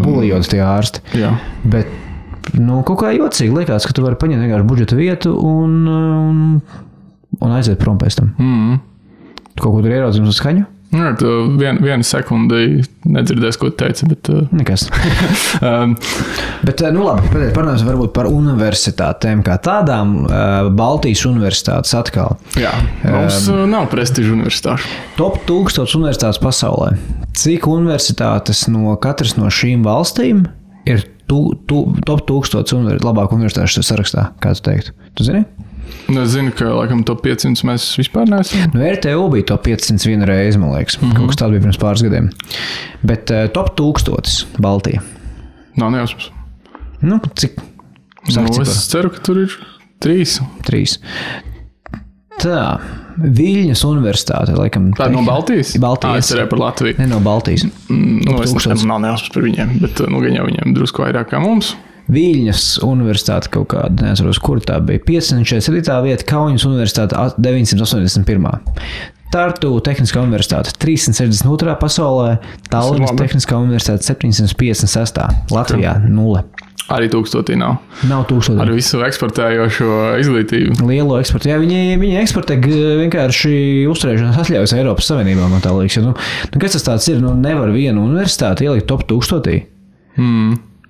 bulijot tie ārsti. Jā. Bet Nu, kaut kā jocīgi liekas, ka tu vari paņemt vienkārši budžeta vietu un aiziet prom pēc tam. Tu kaut ko tur ieraudzījums uz skaņu? Jā, tu vienu sekundi nedzirdēs, ko tu teici, bet... Nekas. Bet, nu labi, parunāsim varbūt par universitātēm kā tādām. Baltijas universitātes atkal. Jā, mums nav prestižu universitāšu. Top 1000 universitātes pasaulē. Cik universitātes no katras no šīm valstīm ir top 1000 labāku universitāšu sarakstā, kā tu teiktu? Tu zini? Es zinu, ka laikam top 500 mēs vispār neesam. Nu, RTU bija top 500 vienu reizi, man liekas. Kaut kas tāds bija pirms pāris gadiem. Bet top 1000 Baltija. Nav nejausmas. Nu, cik? Es ceru, ka tur ir 3. Tā, Viļņas universitāte, laikam. Tā no Baltijas? Baltijas. Es cerēju par Latviju. Ne no Baltijas. Es nav nejausmas par viņiem, bet gan jau viņiem drusku vairāk kā mums. Viļņas universitāte kaut kāda, neatceros, kur tā bija. 547. vieta, Kaunas universitāte 981. Tartu Tehniskā universitāte 362. pasaulē, Tallinas Tehniskā universitāte 756. Latvijā 0. Arī 1000 nav. Nav 1000. Ar visu eksportējošo izglītību. Lielo eksportu. Jā, viņi eksportē vienkārši uzturēšanās atļaujas Eiropas Savienībā, man tā liekas. Nu, kas tas tāds ir? Nu, nevar vienu universitāti ielikt top 1000.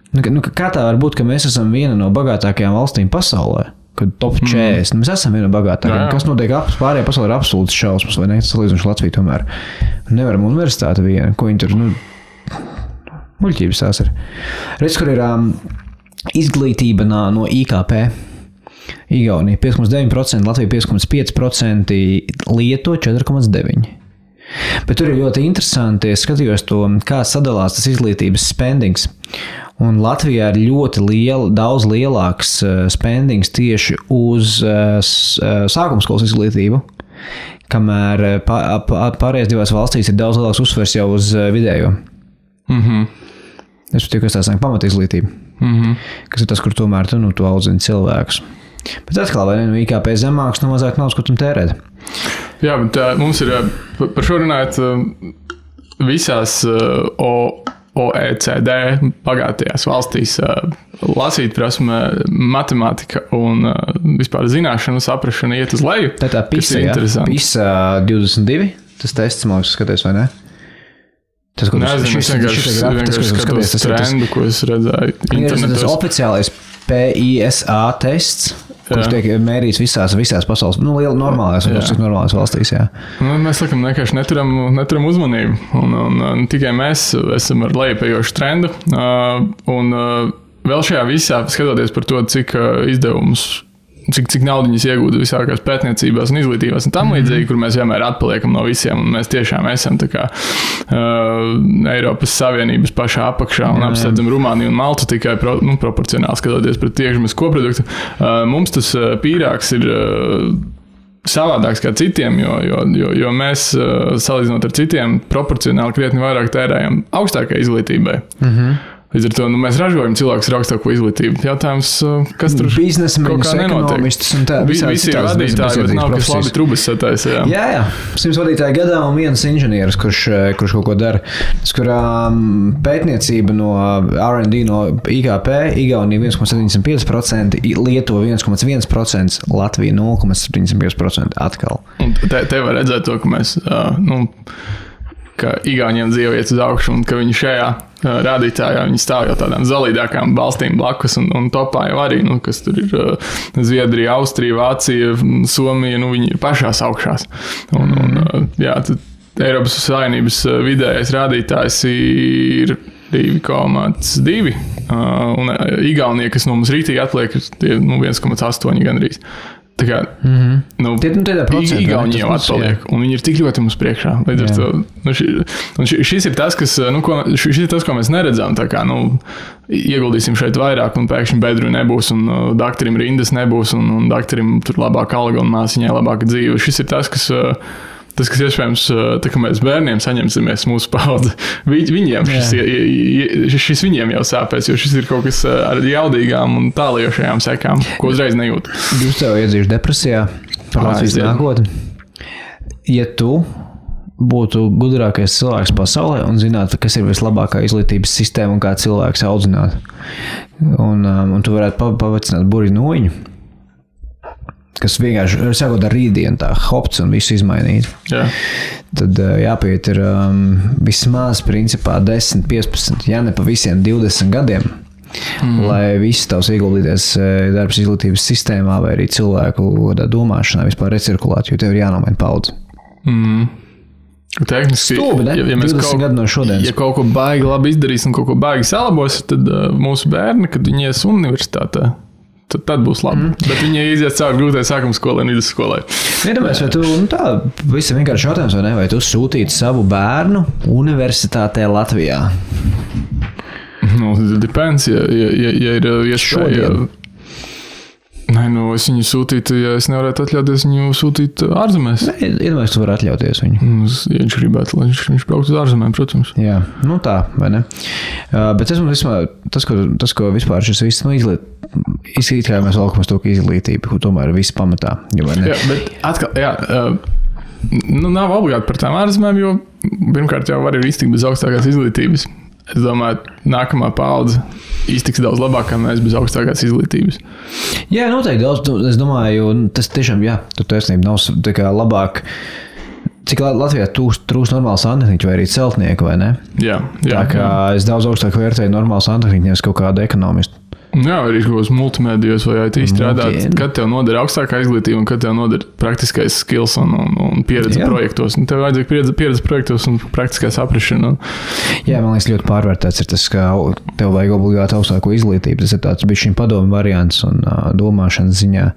Nu, kā tā var būt, ka mēs esam viena no bagātākajām valstīm pasaulē? Kad top 40. Mēs esam viena no bagātākajām. Kas notiek pārējā pasaulē ir absolūts šausmas, vai ne? Tas salīdzinoši Latviju tomēr. Nevaram universitāti viena, ko viņi tur, muļķības tās ir. Redz, kur ir izglītība no IKP. Igaunija 5,9%, Latvija 5,5%, Lietuva 4,9%. Bet tur ir ļoti interesanti, es skatījos to, kā sadalās tas izglītības spendings. Un Latvijā ir ļoti daudz lielāks spendings tieši uz sākumskolas izglītību, kamēr pārējās divās valstīs ir daudz lielāks uzsvers jau uz vidējo. Es patīju, kas tā saka pamatizglītība, kas ir tas, kur tomēr tu audzini cilvēkus. Bet atkal, vai ne, IKP zemāks, mazāk nav, kur tam tērēt. Jā, bet mums ir, par šo runājot, visās OECD bagātajās valstīs lasīt prasme matemātika un vispār zināšanu saprašana iet uz leju. Tā PISA, jā. PISA 22, tas tests, man liekas, skaties, vai ne? Tas, ko es skatos trendu, ko es redzēju internetos. Tas oficiālais PISA tests, kurš tiek mērīts visās pasaules, normālās valstīs, jā. Mēs laikam vienkārši neturam uzmanību, un tikai mēs esam ar lejupējošu trendu, un vēl šajā visā, skatoties par to, cik izdevumus, cik naudiņas iegūda visākās pētniecībās un izglītībās un tam līdzīgi, kur mēs vienmēr atpaliekam no visiem, un mēs tiešām esam tā kā Eiropas Savienības pašā apakšā un apstādam Rumāniju un Maltu tikai proporcionāli skatoties pret iekšzemes koproduktu. Mums tas pīrāgs ir savādāks kā citiem, jo mēs, salīdzinot ar citiem, proporcionāli krietni vairāk tērējam augstākai izglītībai. Līdz ar to mēs ražojam cilvēkus ar augstāko izglītību. Jautājums, kas tur kaut kā nenotiek. Visi ir vadītāji, bet nav kas labi trubas sataisa. Jā. 100 vadītāji gadā un viens inženieris, kurš kaut ko dara. Tas, kur pētniecība no R&D no IKP, Igaunija 1,75%, Lietuva 1,1%, Latvija 0,75% atkal. Un te var redzēt to, ka mēs, ka Igauniem dzīve iet uz augšu un ka viņi šajā rādītājā viņi stāv jau tādām zalīdākām valstīm blakus un topā jau arī, kas tur ir Zviedrija, Austrija, Vācija, Somija, viņi ir pašās augšās. Eiropas Savienības vidējais rādītājs ir 2,2 un Igaunija, kas no mums rītīgi atliek, ir 1,8 gandrīz. Tā kā, Igauni jau atpaliek, un viņi ir tik ļoti mums priekšā. Līdz ar to, šis ir tas, ko mēs neredzam, tā kā, ieguldīsim šeit vairāk, un pēkšņi bedru nebūs, un daktarim rindas nebūs, un daktarim tur labāka alga, un māsiņai labāka dzīve. Šis ir tas, kas iespējams, tā kā mēs bērniem saņemsimies mūsu paudze, viņiem šis viņiem jau sāpēs, jo šis ir kaut kas ar jaudīgām un tālajošajām sekām, ko uzreiz nejūt. Jūs tev iedzīšu depresijā par Latvijas nākotni. Ja tu būtu gudrākais cilvēks pasaulē un zinātu, kas ir vislabākā izglītības sistēma un kā cilvēks audzināt. Un tu varētu pavacināt burinoņu, kas vienkārši sākot ar rītdienu tā hopts un visu izmainīt. Jā. Tad jāpiet ir vismaz principā 10, 15, ja ne pa visiem 20 gadiem, lai viss tavs ieguldīties darbs izglītības sistēmā vai arī cilvēku domāšanā vispār recirkulētu, jo tev ir jānomaina paudze. Tehniski, Stūbi, ne? ja mēs 20 gadu no šodienas. Ja kaut ko baigi labi izdarīsim, kaut ko baigi salabos, tad mūsu bērni, kad viņi ies universitātē, tad būs labi. Bet viņi izies cauri grūtai sākuma skolai un vidusskolai. Iedomājies, vai tu, tā, visam vienkārši jautājums, vai ne? Vai tu sūtītu savu bērnu universitātē Latvijā? Depends, ja ir iespēja. Nē, es viņu sūtītu, ja es nevarētu atļauties viņu sūtīt ārzemēs. Nē, iedomājies, tu vari atļauties viņu. Ja viņš gribētu, lai viņš brauktu uz ārzemēm, protams. Jā, tā, vai ne? Bet tas, ko vispār šis viss izglīt, kā mēs valkamies to, ka izglītība, ko tomēr viss pamatā. Jā, bet atkal, nav obligāti par tām ārzemēm, jo pirmkārt jau var ir iztikt bez augstākās izglītības. Es domāju, nākamā paudze iztiks daudz labāk, kā mēs bez augstākās izglītības. Jā, noteikti daudz. Es domāju, tas tiešām, tu taisnība nav tā kā labāk. Cik Latvijā trūkst normāli santehniķi vai arī celtnieki, vai ne? Jā. Tā kā es daudz augstāk vērtēju normāli santehniķi, nevis kaut kādu ekonomistu. Jā, arī kaut kādos multimēdijos vai IT strādāt, kad tev noder augstākā izglītība un kad tev noder praktiskais skills un pieredze projektos. Un tev vajadzēja pieredze projektos un praktiskā saprašana. Jā, man liekas, ļoti pārvērtēts ir tas, ka tev vajag obligāti augstāko izglītību. Tas ir tāds bišķiņ padomu variants un domāšanas ziņā.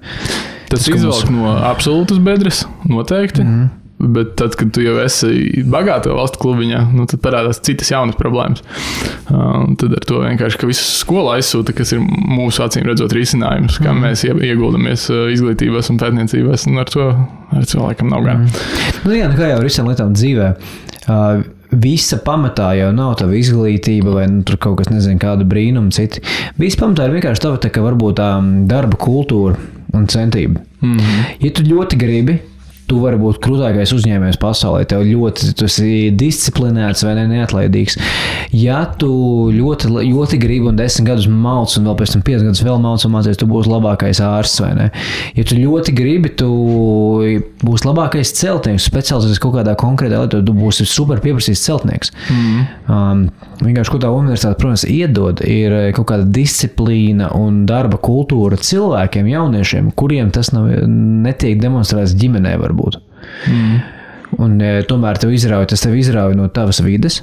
Tas izvelk no absolūtas bedres, noteikti. Bet tad, kad tu jau esi bagāto valstu klubiņā, tad parādās citas jaunas problēmas. Tad ar to vienkārši, ka visu skolu aizsūta, kas ir mūsu acīm redzot risinājums, kā mēs ieguldamies izglītībās un pētniecībās, un ar to laikam nav gan. Jā, kā jau ar visām lietām dzīvē, visa pamatā jau nav tava izglītība vai tur kaut kas, nezinu, kāda brīnuma citi. Visa pamatā ir vienkārši tava tā, ka varbūt tā darba kultūra un centība. Ja tu ļoti gribi, tu vari būt krūtākais uzņēmējs pasaulē, tev ļoti, tu esi disciplinēts vai neatlaidīgs. Ja tu ļoti gribi un 10 gadus malc un vēl pēc tam 5 gadus vēl malc un mācies, tu būsi labākais ārsts, vai ne? Ja tu ļoti gribi, tu būsi labākais celtnieks, specializēties kaut kādā konkrētā lietā, tu būsi super pieprasīts celtnieks. Vienkārši, ko tā universitāte, protams, iedod, ir kaut kāda disciplīna un darba kultūra cilvēkiem, jauniešiem, kuriem tas netiek demonstrēts ģimenē varbūt. Un tomēr tas tev izrauj no tavas vides.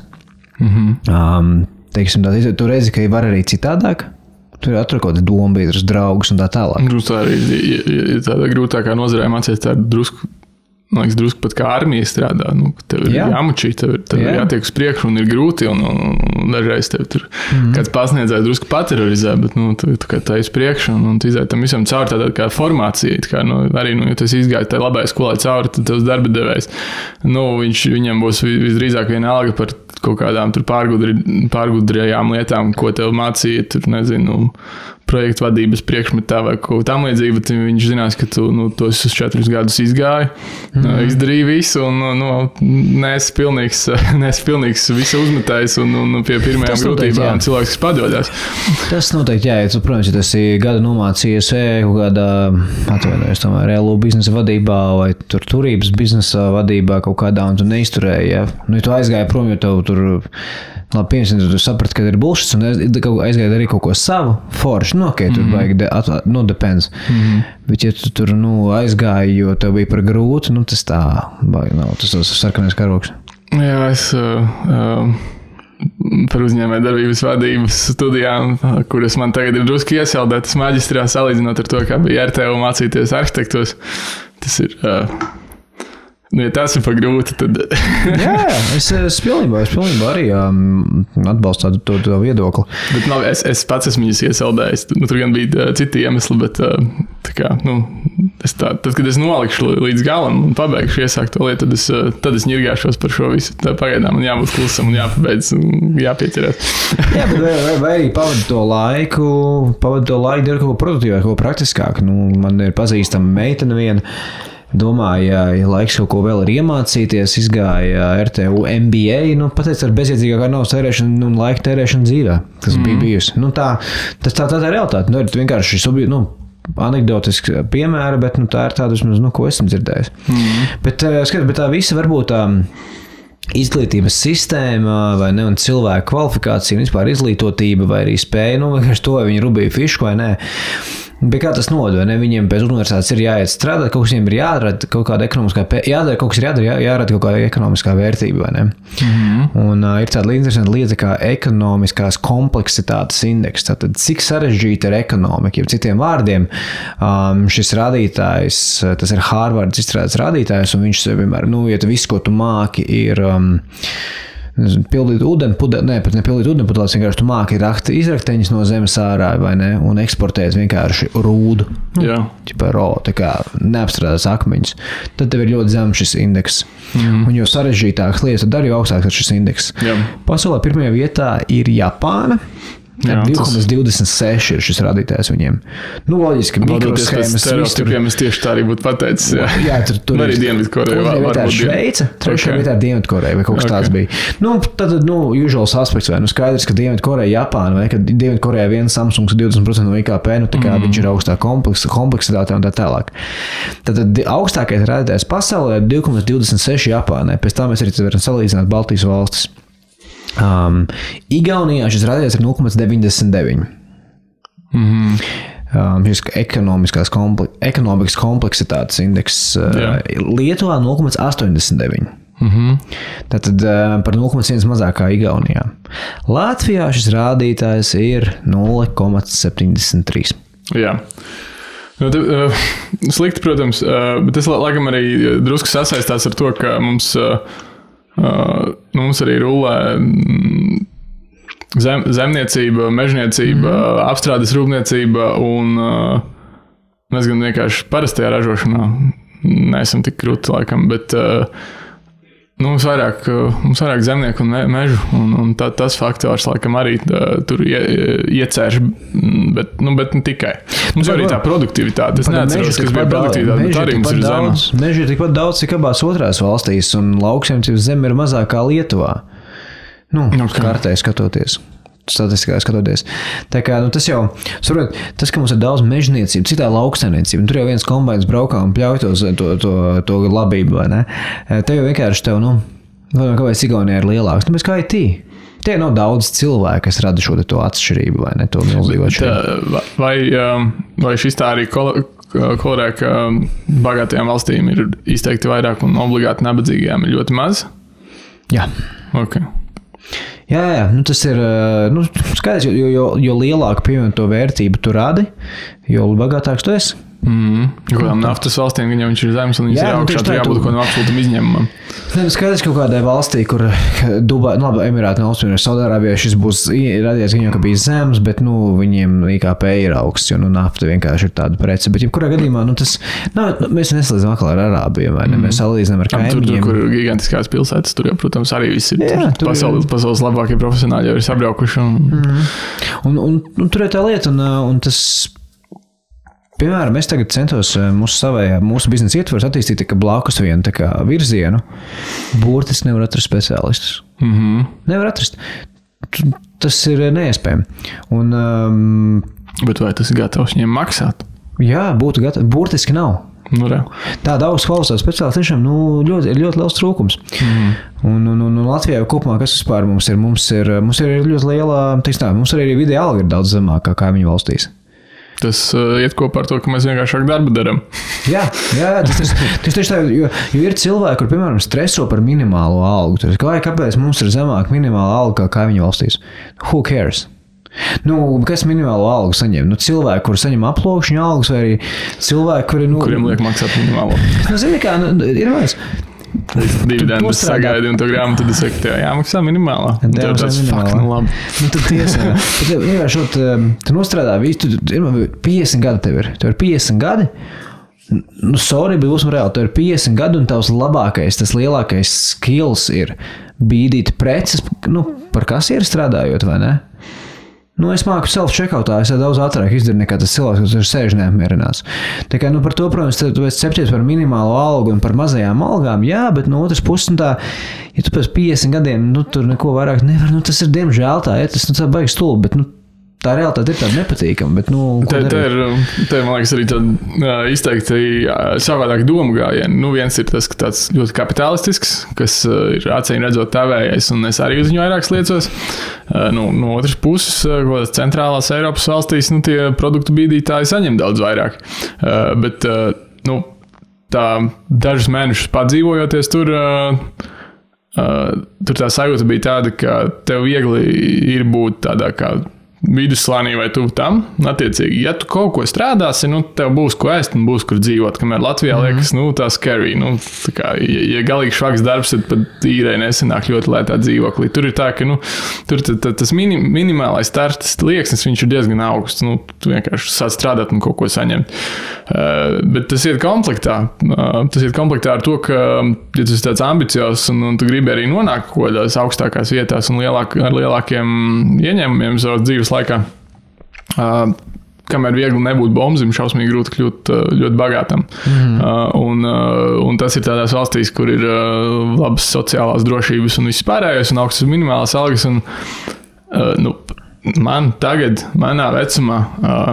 Teiksim, tu redzi, ka var arī citādāk. Tur atrod kaut kādas dombiedrus, draugus un tā tālāk. Tā arī tāda grūtākā nozarē mācīties tādu drusku, man liekas, drusku pat kā armija strādā. Tev ir jāmučī, tev ir jātiek uz priekšu un ir grūti, un dažreiz tev tur kāds pasniedzēja drusku paterorizē, bet tu kā tā iz priekšu un tu izēji tam visam cauri tādā kā formācija. Kā, arī, ja tu esi izgājis tai labai skolai cauri, tad tevs darba devējs. Viņam būs visdrīzāk viena alga par kaut kādām tur pārgudrajām lietām, ko tev mācīja, tur nezinu, projektu vadības priekšmetā vai kaut tam līdzību, bet viņš zinās, ka tu tos 4 gadus izgāji, izdarīji visu un neesi pilnīgs visu uzmetājs un pie pirmajām grūtībām cilvēks, kas padodas. Tas noteikti, ja tu, protams, ja tas ir gada nomācījies kaut kādā, atvainojies, tomēr reālo biznesa vadībā vai turības biznesa vadībā kaut kādā un tu neizturēji, ja tu aizgāji prom, jo tev tur, labi, piemēram, tu saprati, ka ir bullshit un aizgāji arī kaut ko savu, forši, tur vajag, depends. Bet ja tu tur, aizgāji, jo tev bija par grūti, tas tā, nav, tas sarkanais karoks. Jā, es par uzņēmēju darbības vadības studijām, kuras man tagad ir drusku iesaldētas maģistrā, salīdzinot ar to, kā bija RTU mācīties arhitektos, tas ir... ja tas ir pa grūti, tad... Jā, es pilnībā arī atbalstu to viedokli. Bet es pats esmu viņus iesaldējis. Tur gan bija citi iemesli, bet tā kā, tad, kad es nolikšu līdz galam un pabeigšu iesākt to lietu, tad es ņirgāšos par šo visu. Tā pagaidām man jābūt klusam un jāpabeidz un jāpiecerēt. Jā, bet vai arī pavadi to laiku, dara kaut ko produktīvāk, kaut ko praktiskāk. Man ir pazīstama meitene viena, domāja, ja laiks kaut ko vēl ir iemācīties, izgāja RTU MBA, pateic ar bezjēdzīgākā naudas tērēšanu un laika tērēšanu dzīvē, kas bija bijusi. Tā ir realitāte. Vienkārši anekdotiski piemēri, bet tā ir tāda, ko esam dzirdējis. Bet tā visa varbūt tā izglītības sistēma vai ne, un cilvēku kvalifikācija, un vispār izglītotība vai arī spēja, vienkārši to, vai viņi rubīja fišku vai nē. Bet kā tas nod, vai ne? Viņiem pēc universitātes ir jāiet strādāt, kaut kas viņiem ir jārada, kaut kāda ekonomiskā, jārada kaut kāda ekonomiskā vērtība, vai ne? Un ir tāda interesanta lieta kā ekonomiskās kompleksitātes indeks. Tātad, cik sarežģīta ir ekonomika, ja citiem vārdiem, šis rādītājs, tas ir Harvards izstrādāts rādītājs, un viņš vienmēr, ja viss, ko tu māki, ir pildīt nepildīt ūdenpudelēs, vienkārši tu māki rakt izrakteņus no zemes ārā, vai ne, un eksportēt vienkārši rūdu. Tā kā neapstrādās akmeņus. Tad tev ir ļoti zems šis indeks. Un jo sarežģītāks lietas, tad arī augstāks ir šis indeks. Pasaulē pirmajā vietā ir Japāna. 2,26 ir šis rādītājs viņiem. Loģiski, mikroshēmas. Es tieši tā arī būtu pateicis. Jā, tur arī Dienvidkoreja. Vietā ir Šveica, trešajā vietā ir Dienvidkoreja, vai kaut kas tāds bija. Tad, usuals aspekts, vai skaidrs, ka Dienvidkoreja, Japāna, vai ka Dienvidkorejā viens Samsungs 20% no IKP, tā kā viņš ir augstā kompleksitāte un tā tālāk. Tad augstākais rādītājs pasaulē ir 2,26 Japānai. Pēc tā mēs arī varam salīdzināt Baltijas valstis. Igaunijā šis rādītājs ir 0,99. Šis ekonomikas kompleksitātes indeks. Lietuvā 0,89. Tātad par 0,1 mazākā Igaunijā. Latvijā šis rādītājs ir 0,73. Jā. Slikti, protams, bet tas laikam arī drusku sasaistās ar to, ka mums arī rullē zemniecība, mežniecība, apstrādes rūpniecība, un mēs gan vienkārši parastajā ražošanā neesam tik krūti laikam, bet mums vairāk zemnieku un mežu, un tas faktors laikam arī tur iecērš, bet ne tikai. Mums arī tā produktivitāte. Es neatceros, kas bija produktivitāte, bet arī mums ir zema. Meži ir tikpat daudz, cik abās otrās valstīs, un lauksaimniecības zeme ir mazākā Lietuvā. Kartē skatoties. Statistikā skatoties. Tā kā, tas jau, saprot, tas, ka mums ir daudz mežniecība, citā lauksaimniecība, tur jau viens kombains braukā un pļauj to labību, vai ne? Te jau vienkārši tev, kāpēc Igaunijā ir lielāks? Mēs kā IT. Tie nav daudz cilvēku, kas rada šo to atšķirību, vai ne, to milzīgo atšķirību. Vai šis tā arī kolorē, ka bagātajām valstīm ir izteikti vairāk un obligāti nabadzīgajām ir ļoti maz? Jā. Ok. Jā, tas ir skaidrs, jo lielāku pievienoto vērtību tu radi, jo bagātāks tu esi. Kādām naftas valstīm viņam viņš ir zemes un viņas ir augšā, tur jābūt kādam absolūtam izņēmumam. Skaidrs, ka kādai valstī, kur Dubai, Emirāti nav apspriest, Saudārābijā šis būs radies viņam, ka bija zemes, bet viņiem IKP ir augsts, jo nafta vienkārši ir tāda prece. Bet jebkurā gadījumā, mēs nesalīdzinām atkal ar Arābiju, vai ne? Mēs salīdzinām ar kaimiņiem. Tur ir gigantiskās pilsētas, tur jau, protams, arī viss ir. Pasaules labākie profesionāļi jau ir sabraukuši. Un tur ir tā lieta, un tas. Piemēram, es tagad centos mūsu biznesa ietvaros attīstīt blakus vienu virzienu. Burtiski nevar atrast speciālistus. Nevar atrast. Tas ir neiespējami. Bet vai tas ir gatavs viņiem maksāt? Jā, būtu gatavs. Burtiski nav. Tāda augsta kvalitātes speciālisti tiešām ļoti liels trūkums. Un Latvijā kopumā, kas vispār mums ir ļoti liela, mums arī vidēja alga ir daudz zemākā kaimiņu valstīs. Tas iet kopā ar to, ka mēs vienkāršāk darbu darām. Jā, tas tieši tā, jo ir cilvēki, kur, piemēram, streso par minimālo algu. Kāpēc mums ir zemāka minimāla alga kā kaimiņu valstīs? Who cares? Kas minimālo algu saņem? Cilvēki, kuri saņem aploksņu algas, vai arī cilvēki, kuri... Kuriem liek maksāt minimālo? Zini kā, ir vajag. Dividendus sagaidi un to grāmatu, tad es saku, tev jāmaksā minimālā. Tev tāds fakt, labi. Tad tiesa. Tu nostrādā visu, 50 gadi tev ir. Tev ir 50 gadi. Sorry, bet būsim reāli. Tev ir 50 gadi un tavs labākais, tas lielākais skills ir bīdīt preces, par kasieru strādājot, vai ne? es māku self-checkoutā, es daudz ātrāk izdaru nekā tas cilvēks, kas tur sēž neapmierināts. Tā kā, par to, protams, tu esi cepties par minimālo algu un par mazajām algām, jā, bet no otras puses, ja tu pēc 50 gadiem, tur neko vairāk nevar, tas ir diemžēl tā, tas tā baigs stulbi, bet, tā realitāte ir tāda nepatīkama, bet, te ir, man liekas, arī tāda izteikti savādāk domu gājieni. Viens ir tas, ka tāds ļoti kapitalistisks, kas ir acīm redzot tavējais, un es arī uz viņu vairāk liecos. No otras puses, centrālās Eiropas valstīs, tie produktu bīdītāji saņem daudz vairāk. Bet, tā dažus mēnešus padzīvojoties tur tā sajūta bija tāda, ka tev viegli ir būt tādā kā vidusslānī vai tuvu tam. Attiecīgi, ja tu kaut ko strādāsi, tev būs ko ēst un būs kur dzīvot. Kamēr Latvijā liekas, tā scary. Tā kā, ja galīgi švaks darbs, tad pat īrei nesanāk ļoti lētā dzīvoklī. Tur ir tā, ka tur tas minimālais starts liekas, viņš ir diezgan augsts. Tu vienkārši sāc strādāt un kaut ko saņemt. Bet tas iet komplektā. Tas iet komplektā ar to, ka, ja tu esi tāds ambiciozs un tu gribi arī nonākt kaut kādās augstākās vietās un ar lielākiem ieņēmumiem savas dzīves laikā. Kamēr viegli nebūt bombzim, šausmīgi grūti kļūt ļoti bagātam. Un tas ir tādās valstīs, kur ir labas sociālās drošības un viss pārējais un augstas minimālās algas. Un, man tagad, manā vecumā,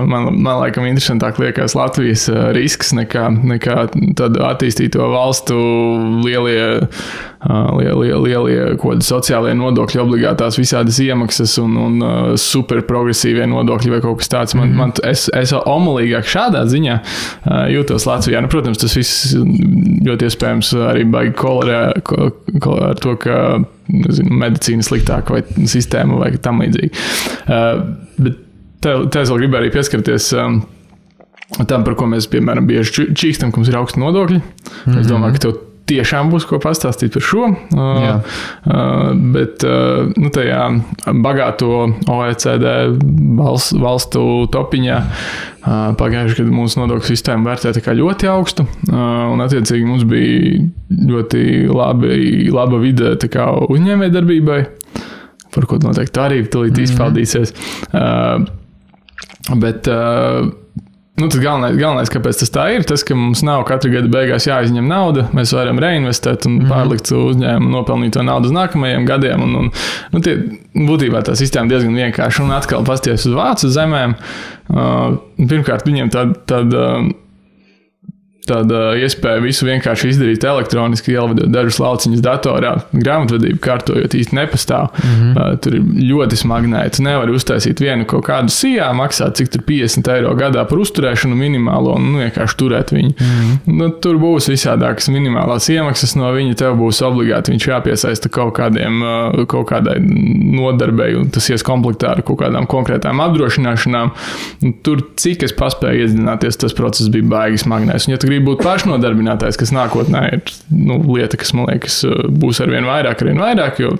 man laikam interesantāk liekas Latvijas risks nekā tad attīstīto valstu lielie kaut kādi sociālie nodokļi, obligātās visādas iemaksas un super progresīvie nodokļi vai kaut kas tāds. Es omulīgāk šādā ziņā jūtos Latvijā. Protams, tas viss ļoti iespējams arī baigi kolorē ar to, ka medicīna sliktāka vai sistēma vai tam līdzīgi. Bet te es vēl gribēju arī pieskarties tam, par ko mēs, piemēram, bieži čīkstam, ka mums ir augsti nodokļi. Es domāju, ka tev tiešām būs ko pastāstīt par šo. Bet tajā bagāto OECD valstu topiņā pagājuši, kad mūsu nodokļu sistēma vērtē tā kā ļoti augstu, un attiecīgi mums bija ļoti laba vide tā kā uzņēmējdarbībai, par ko noteikti tarifi tūlīt izpaudīsies. Bet tas galvenais, kāpēc tas tā ir, tas, ka mums nav katra gada beigās jāizņem nauda, mēs varam reinvestēt un pārlikt uzņēmumu nopelnīto naudu uz nākamajiem gadiem. Būtībā tā sistēma diezgan vienkārši. Un atkal pasties uz vācu zemēm. Pirmkārt, viņiem tāda iespēja visu vienkārši izdarīt elektroniski, ielvedot dažus lauciņus datorā, grāmatvedību kārtojot īsti nepastāv. Tur ir ļoti smagnēji. Tu nevari uztaisīt vienu kaut kādu sijā, maksāt cik tur 50 eiro gadā par uzturēšanu minimālo un vienkārši turēt viņu. Tur būs visādākas minimālās iemaksas no viņa, tev būs obligāti viņš jāpiesaista kaut kādai nodarbei, un tas ies komplektā ar kaut kādām konkrētām apdrošināšanām. Tur, cik es paspēju iedzināties, tas process bija baigi smagnējs. Un ja tu gribi būt pašnodarbinātājs, kas nākotnē ir lieta, kas, man liekas, būs arvien vairāk, jo,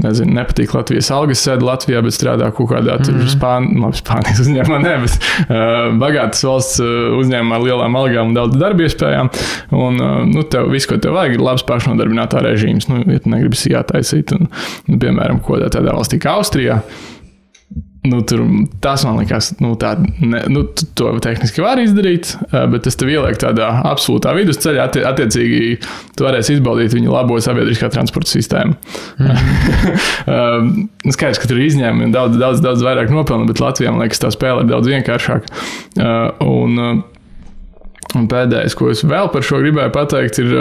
nezinu, nepatīk Latvijas algas, sēd Latvijā, bet strādā kaut kādā Spānijas uzņēmumā, bet bagātas valsts uzņēmumā ar lielām algām un daudz darba iespējām. Un, viss, ko tev vajag, ir labs pašnodarbinātā režīms. Ja tu negribas jātaisīt, un, piemēram, tādā valstī kā Austrijā, tas man liekas, to tehniski var izdarīt, bet tas tev ieliek tādā absolūtā vidusceļā, attiecīgi tu varēsi izbaudīt viņu labo sabiedriskā transporta sistēmu. Skaidrs, ka tur ir izņēmumi un daudz vairāk nopelna, bet Latvijā, man liekas, tā spēle ir daudz vienkāršāka. Un pēdējais, ko es vēl par šo gribēju pateikt, ir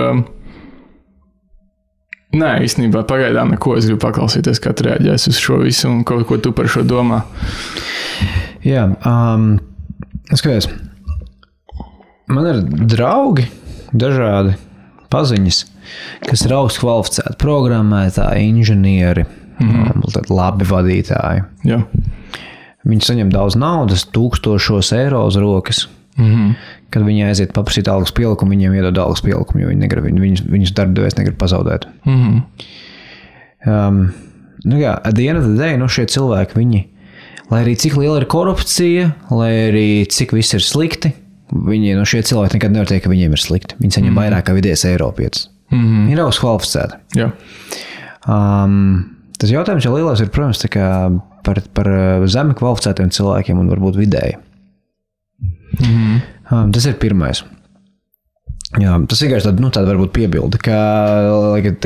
nē, īstenībā pagaidām neko. Es gribu paklausīties, kā tu reaģēsi uz šo visu un kaut ko tu par šo domā. Jā, skaties. Man ir draugi, dažādi paziņas, kas ir augstu kvalificēti programmētāji, inženieri, labi vadītāji. Jā. Viņi saņem daudz naudas, 1000 eiro uz rokas. Kad viņi aiziet paprasīt algas pielikumu, viņiem iedod algas pielikumu, jo viņus darbdevējs negrib pazaudēt. At the end of the day, šie cilvēki, viņi, lai arī cik liela ir korupcija, lai arī cik viss ir slikti, šie cilvēki nekad nevar teikt, ka viņiem ir slikti. Viņi saņem vairāk kā vidējais Eiropietis. Viņi ir augstu kvalificēti. Jā. Tas jautājums jau lielās ir, protams, tā kā par zemi kvalificētiem cilvēkiem un varbūt vidēji. Tas ir pirmais. Jā, tas vienkārši tāda varbūt piebilde, ka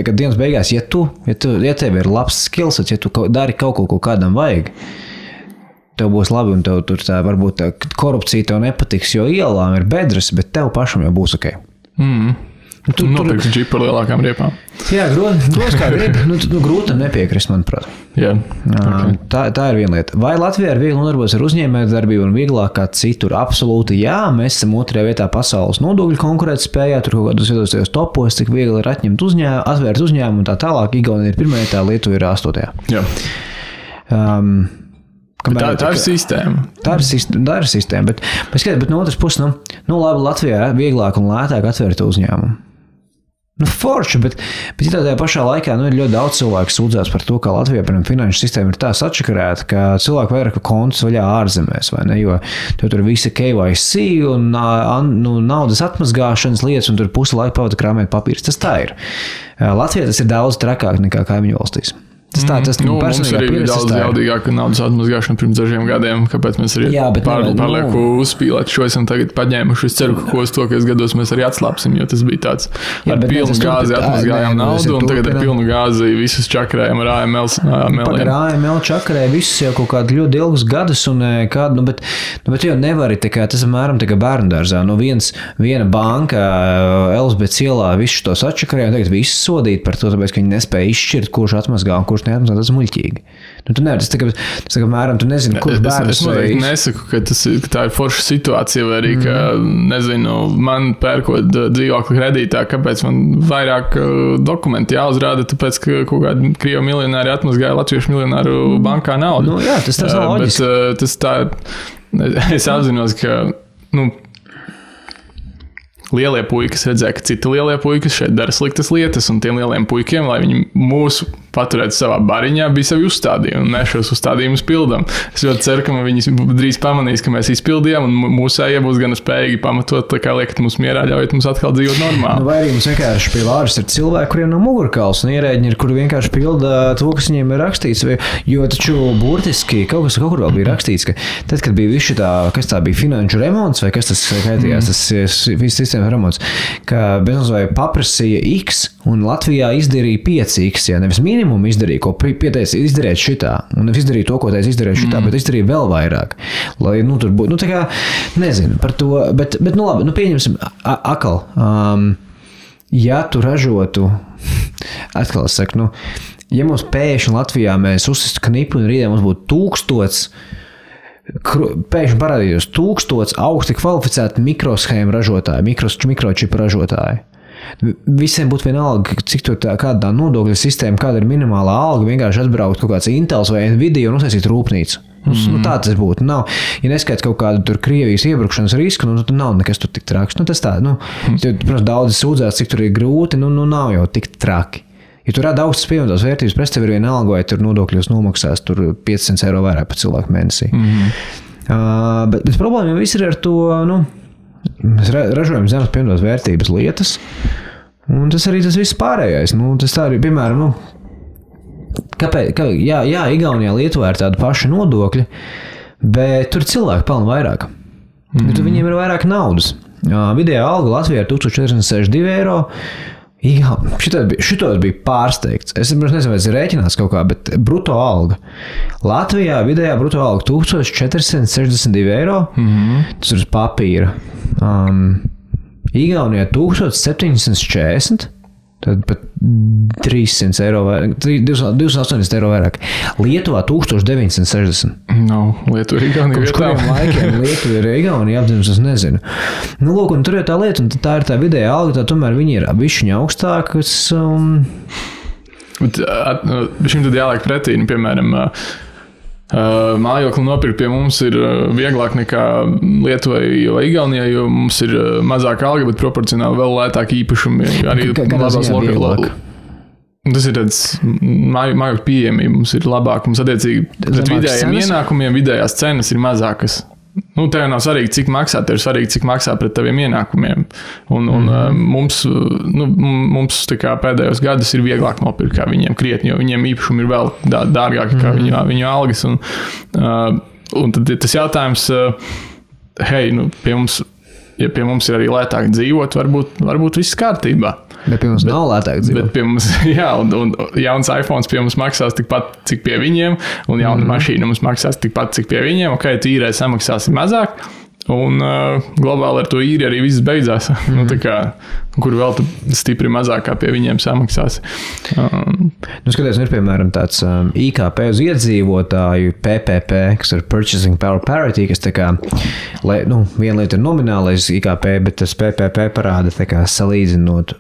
dienas beigās, ja tev ir labs skillsets, ja tu dari kaut ko kādam vajag, tev būs labi un tev tur varbūt korupcija tev nepatiks, jo ielām ir bedres, bet tev pašam jau būs ok. Tur nopirks džipu par lielākām riepām. Jā, gros kā grib. Grūtam nepiekrist, manuprāt. Jā. Okay. Tā ir viena lieta. Vai Latvijā ir viegli nodarboties ar uzņēmējdarbību un vieglāk kā citur? Absolūti jā. Mēs esam 2. vietā pasaules nodokļu konkurētspējā. Tur kaut kādos vietos topos, cik viegli ir atvērt uzņēmumu un tā tālāk. Igaunija ir 1. vietā, Lietuva ir 8. Jā. Tā ir sistēma. Tā ir sistēma, bet no otras puses, labi, Latvijā ir vieglāk un lētāk atvērt uzņēmumu. Forši, bet ja tādā pašā laikā ir ļoti daudz cilvēku sūdzās par to, ka Latvijā, piemēram, finanšu sistēma ir tā sačakarēta, ka cilvēki vairāk kontus vaļā ārzemēs, vai ne, jo tur visi KYC un naudas atmazgāšanas lietas, un tur pusi laika pavada krāmēt papīrus. Tas tā ir. Latvijā tas ir daudz trakāk nekā kaimiņu valstīs. Tas mums arī bija daudz jaudīgāk naudas atmazgāšana pirms dažiem gadiem, kāpēc mēs arī pārlieku uzspīlēt šo esam tagad paņēmuši. Es ceru, ka kos gados mēs arī atslāpsim, jo tas bija tāds ar pilnu gāzi atmazgājām naudu un tagad ar pilnu gāzi visus čakrējam ar AML. Ar AML čakrēja visus jau kaut kādu ļoti ilgus gadus un kādu, bet jau nevari, tas apmēram tā kā bērndārzā. Viena banka Elsbetes ielā visus tos atčakrēja un tagad visus sodīt par to, tāpēc, ka viņi nespēja izšķirt, kurš atmazgā un kurš neatmazgā, tas muļķīgi. Tu nevari, tas tā kā mēram, tu nezini, kurš bērns. Es nesaku, ka tā ir forša situācija, vai arī, ka, nezinu, man pērkot dzīvokli kredītā, kāpēc man vairāk dokumenti jāuzrāda, tāpēc, ka kaut kādi Krievu miljonāri atmazgāja latviešu miljonāru bankā naudu. Jā, tas nav loģiski. Bet tas tā, es apzinos, ka, lielie puikas redzēja, ka citi lielie puikas šeit dara sliktas lietas, un tiem lieliem puikiem, lai viņi mūsu paturētu savā bariņā, bija savi uzstādījumi, un mēs šos uzstādījumus pildām. Es ļoti ceru, ka viņi drīz pamanīs, ka mēs izpildījām, un mūsējie būs gan spējīgi pamatot, tā kā liekat mums mierā, ļaujiet mums atkal dzīvot normāli. Vai arī mums vienkārši pie vāras ir cilvēki, kuriem nav mugurkauls, un ierēģi ir, kuri vienkārši pilda to, kas viņiem ir rakstīts, jo taču burtiski kaut kur vēl bija rakstīts, ka tad, kad bija visu kas tā bija finanšu remonts, vai kas tas kaitījās, tas viss sistēmas remonts, ka bezmazliet paprasīja X, un Latvijā izdarīja 5X, ja nevis minimumu izdarīja, ko pieteica izdarīt šitā, un nevis izdarīja to, ko teica izdarīt šitā, bet izdarīja vēl vairāk, lai, tur būtu, tā kā, nezinu par to, bet labi, pieņemsim, akal, ja tu ražotu, atkal es saku, ja mums pēkšņi Latvijā mēs uzsistu knipu, un rītdien mums būtu 1000, pēkšņi parādījos 1000 augsti kvalificēti mikroshēmu ražotāji, mikročipu ražotāji. Visiem būtu vienalga, cik tur kāda nodokļa sistēma, kāda ir minimālā alga, vienkārši atbraukt kaut kāds Intels vai Nvidia un uztaisīt rūpnīcu. Tā tas būtu. Nav, ja neskaidrs kaut kādu tur Krievijas iebrukšanas risku, tad nav nekas tur tik traks. Tas tā, protams, daudzi sūdzās, cik tur ir grūti, nav jau tik traki. Ja tur rada augstas pievienotās vērtības, pēc tev ir vienalga, vai tur nodokļos nomaksās tur 500 eiro vairāk par cilvēku mēnesī. Bet problēma jau viss ir ar to, mēs ražojam zemes pievienotās vērtības lietas, un tas arī tas viss pārējais. Tas tā arī, piemēram, jā, Igaunijā, Lietuvā ir tāda paša nodokļa, bet tur cilvēki pelna vairāk. Tur viņiem ir vairāk naudas. Vidējā alga Latvijā ir 1462 eiro. Šitos bija pārsteigts. Es nezinu, vai tas ir rēķināts kaut kā, bet bruto alga. Latvijā vidējā bruto alga 1462 eiro. Tas ir uz papīra. Igaunijā 1740. Tad pat 300 eiro vairāk, 280 eiro vairāk. Lietuvā 1960. Lietuva ir Igaunija. Kopš kuriem laikiem Lietuva ir Igaunija apdzimis, es nezinu. Lūk, un tur ir tā lieta, un tā ir tā vidēja alga, tā tomēr viņi ir bišķiņa augstākas. Bet šim tad jāliek pretī, piemēram, mājokli nopirkt pie mums ir vieglāk nekā Lietuvai vai Igaunijai, jo mums ir mazāka alga, bet proporcionāli vēl lētāk īpašumi. Arī labās lokālāk. Tas ir tāds mājokļu pieejamība, mums ir labāk. Mums attiecīgi pret vidējiem ienākumiem vidējās cenas ir mazākas tev nav svarīgi, cik maksā, tev ir svarīgi, cik maksā pret taviem ienākumiem. Un mums tā kā pēdējos gadus ir vieglāk nopirkt kā viņiem krietni, jo viņiem īpašumi ir vēl dārgāki kā viņu algas. Un tad ir tas jautājums, pie mums ir arī lētāk dzīvot, varbūt viss kārtībā. Bet pie mums nav lētāk dzīvot. Bet pie mums, un jauns iPhones pie mums maksās tikpat, cik pie viņiem, un jauna mašīna mums maksās tikpat, cik pie viņiem. Ok, tīrai samaksāsi mazāk, un globāli ar to īri arī viss beidzās. Tā kā, kur vēl stipri mazāk kā pie viņiem samaksāsi. Skaties, ir piemēram tāds IKP uz iedzīvotāju PPP, kas ir Purchasing Power Parity, kas tā kā, viena lieta ir nominālais IKP, bet tas PPP parāda tā kā salīdzinot,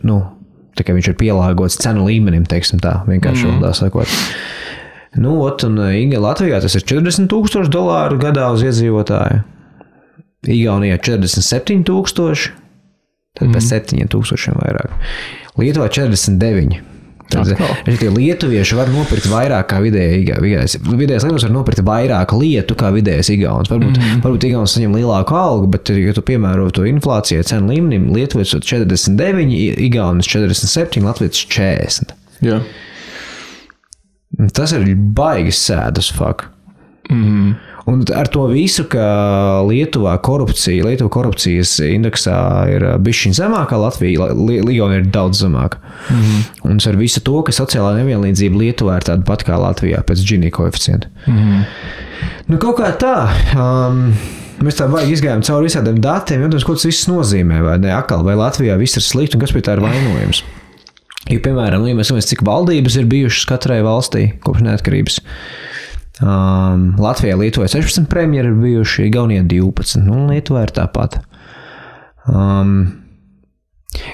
tā kā viņš ir pielāgots cenu līmenim, teiksim tā, vienkārši vārdā sakot. Un Latvijā tas ir $40,000 gadā uz iedzīvotāju. Igaunijā 47,000, tad pēc 7,000 vairāk. Lietuvā 49. Tad lietuvieši var nopirkt vairāk kā vidējais. Vidējais Lietuvs var nopirkt vairāk lietu kā vidējais Igauns. Varbūt Igauns saņem lielāku algu, bet, ja tu piemēro to inflācijai cenu līmenim, Lietuvietis 49, Igaunis 47, Latvietis 40. Jā. Tas ir baigas sēdas, fuck. Un ar to visu, ka Lietuva korupcijas indeksā ir bišķiņ zemākā, Latvija ir daudz zemāka. Un ar visu to, ka sociālā nevienlīdzība Lietuvā ir tāda pat kā Latvijā pēc Gini koeficienta. Kaut kā tā. Mēs tā baigi izgājām cauri visādiem datiem, ko tas viss nozīmē, vai ne? Vai Latvijā viss ir slikti un kas pie tā ir vainojums? Jo, piemēram, ja mēs skatāmies, cik valdības ir bijušas katrai valstī kopš neatkarības. Latvijā, Lietuvā 16 premjeri ir bijuši, Igaunijā 12, Lietuvā ir tāpat.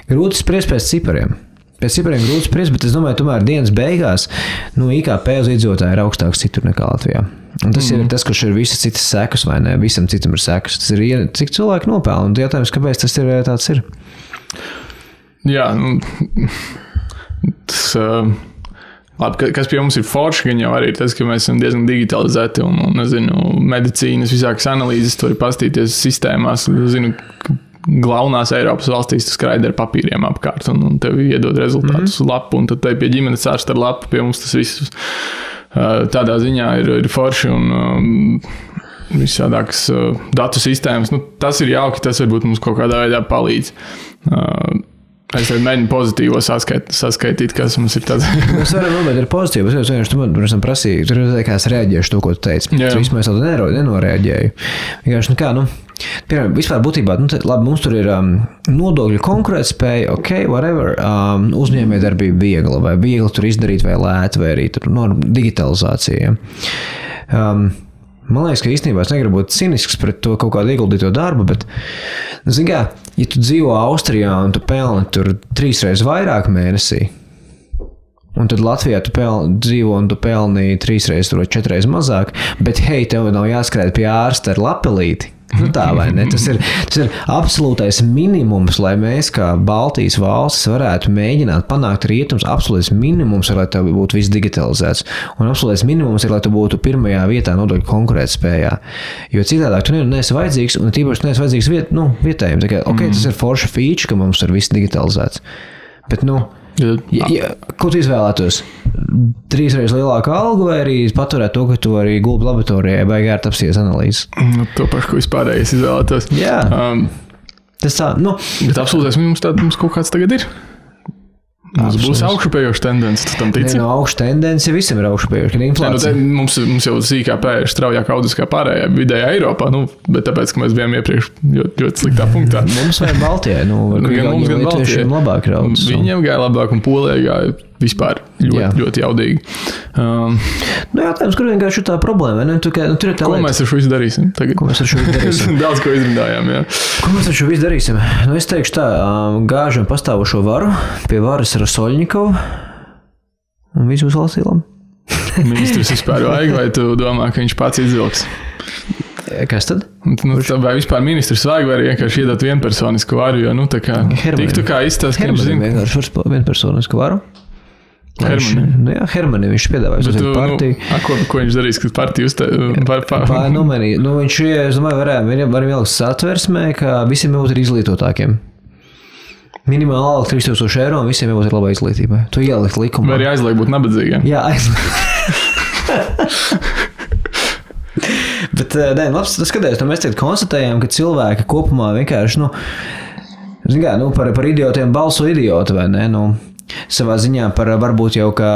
Grūti spriest pēc cipariem. Pēc cipariem grūti spriest, bet es domāju, tomēr dienas beigās, IKP uz iedzīvotāju ir augstāks citur nekā Latvijā. Un tas ir tas, kurš ir visas citas sekas, vai ne? Visam citam ir sekas. Tas ir, cik cilvēki nopelna, un jautājums, kāpēc tas ir tāds ir? Jā, tas... Labi, kas pie mums ir forši, gan jau arī ir tas, ka mēs esam diezgan digitalizēti un medicīnas, visākas analīzes, tu vari pastīties sistēmās, galvenās Eiropas valstīs tu skraidi ar papīriem apkārt un tev iedod rezultātus lapu, un tad te pie ģimenes ārsta ar lapu, pie mums tas viss tādā ziņā ir forši un visādākas datu sistēmas. Tas ir jauki, tas varbūt mums kaut kādā veidā palīdz. Es mēģinu pozitīvo saskaitīt, kas mums ir tāds. Mēs varam nobēt ar pozitīvu. Es vienkārši, tu man prasīji, tur kā es reaģēšu to, ko tu teici. Tur vispār es tādu nenoreaģēju. Vienkārši, piemēram, vispār būtībā, labi, mums tur ir nodokļu konkurētspēja, ok, whatever, uzņēmējdarbība viegla, vai viegli tur izdarīt, vai lēti, vai arī tur digitalizācija. Man liekas, ka īstenībā es negribu būt cinisks pret to kaut kādu ieguldīto darbu, bet, ja tu dzīvo Austrijā un tu pelni tur 3 reizes vairāk mēnesī, un tad Latvijā tu dzīvo un tu pelni 3 reizes vai 4 reizes mazāk, bet hei, tev nav jāskrēt pie ārsta ar lapelīti. Tā vai ne? Tas ir absolūtais minimums, lai mēs kā Baltijas valstis varētu mēģināt panākt rietums. Absolūtais minimums ir, lai tev būtu viss digitalizēts. Un absolūtais minimums ir, lai tu būtu pirmajā vietā nodokļu konkurētspējā. Jo citādāk tu neesi vajadzīgs, un tīpaši neesi vajadzīgs vietējiem. Ok, tas ir forša feature, ka mums ir viss digitalizēts. Bet, ko tu izvēlētos? 3 reizes lielāku algu vai arī paturēt to, ka tu arī gulbi laboratorijai vai gārt apsies analīzes? To pašu, ko vispārējais izvēlētos. Jā. Tas tā, Bet absolūtais mums kaut kāds tagad ir. Mums būs augšupējoša tendence, tu tam tici? Augšu tendence, visam ir augšupējoša, kad inflācija. Mums jau IKP ir straujāk audzis kā pārējā vidējā Eiropā, bet tāpēc, ka mēs bijām iepriekš ļoti sliktā punktā. Mums vai Baltijai, gan Baltijai. Labāk raudzes. Viņiem gāja labāk un Polijai gāja vispār ļoti jaudīgi. Jautājums, kur vienkārši ir tā problēma, ne? Tur ir tā ko mēs ar šo visu darīsim tagad? Ko mēs ar šo visu darīsim? Daudz ko izrindājām, jā. Ko mēs ar šo visu darīsim? Es teikšu tā, gāžam pastāvošo varu, pie varas ar Soļņikovu, un visu būs valstī labi. Ministrs vispār vajag, vai tu domā, ka viņš pats izvilks? Kas tad? Vai vispār ministrs vajag, vai arī vienkārši iedot vienpersonisku varu, jo, tiktu kā izstāst, ka viņš zina. Vienkārši vienpersonisku varu. Hermanim viņš piedāvāja uz partiju. Ko viņš darīs, kad partiju viņš, es domāju, varam ielikt satversmē, ka visiem jābūt ir izglītotākiem. Minimāla alga 3000 eiro un visiem jābūt ir labai izglītībai. Tu ielikt likumā. Vai arī aizliek būt nabadzīgiem? Jā, aizliek. Bet, labs, skaties, mēs tagad konstatējām, ka cilvēki kopumā vienkārši, par idiotiem balso idioti, vai ne? Savā ziņā par varbūt jau kā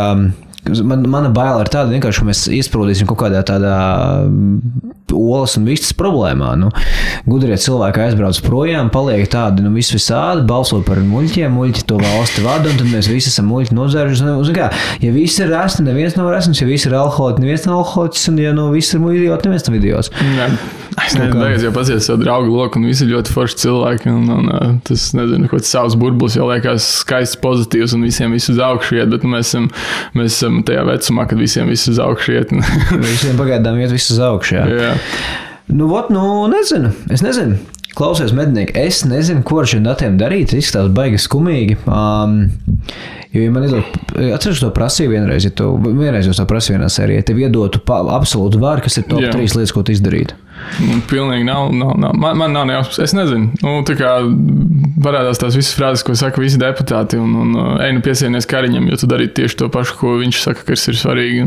mana baila ir tāda vienkārši, ka mēs iesprūdīsim kaut kādā tādā olas un vistas problēmā. Gudrie cilvēki aizbrauc projām, paliek tādi, visādi, balso par muļķiem, muļķi to valsti vada, un tad mēs visi esam muļķi nozēruši. Ja visi ir resni, neviens nav resnis, ja visi ir alkoholiķi, neviens nav alkoholiķis, un ja visi ir idioti, neviens nav idiots. Es nezinu, tagad jau pasies savu draugu loku, un visi ir ļoti forši cilvēki, un tas, nezinu, kaut kāds savs burbulis jau liekas skaists, pozitīvs, un visiem visu uz augšu iet, bet mēs esam tajā vecumā, kad visiem visu uz augšu iet. Visiem pagaidām iet visu uz augšu, jā. Nezinu. Es nezinu. Klausies, mednieki, es nezinu, ko ar šiem datiem darīt. Izskatās baigi skumīgi. Jo, ja man atceros to prasīju vienreiz, vienreiz to prasīju vienā sērijā, tev iedotu absolūtu vārdu, kas ir top 3 lietas, ko tu izdarītu. Pilnīgi nav. Man nav nejausmas. Es nezinu. Tā kā parādās tās visas frāzes, ko saka visi deputāti, un piesienies Kariņam, jo tu darītu tieši to pašu, ko viņš saka, kas ir svarīgi.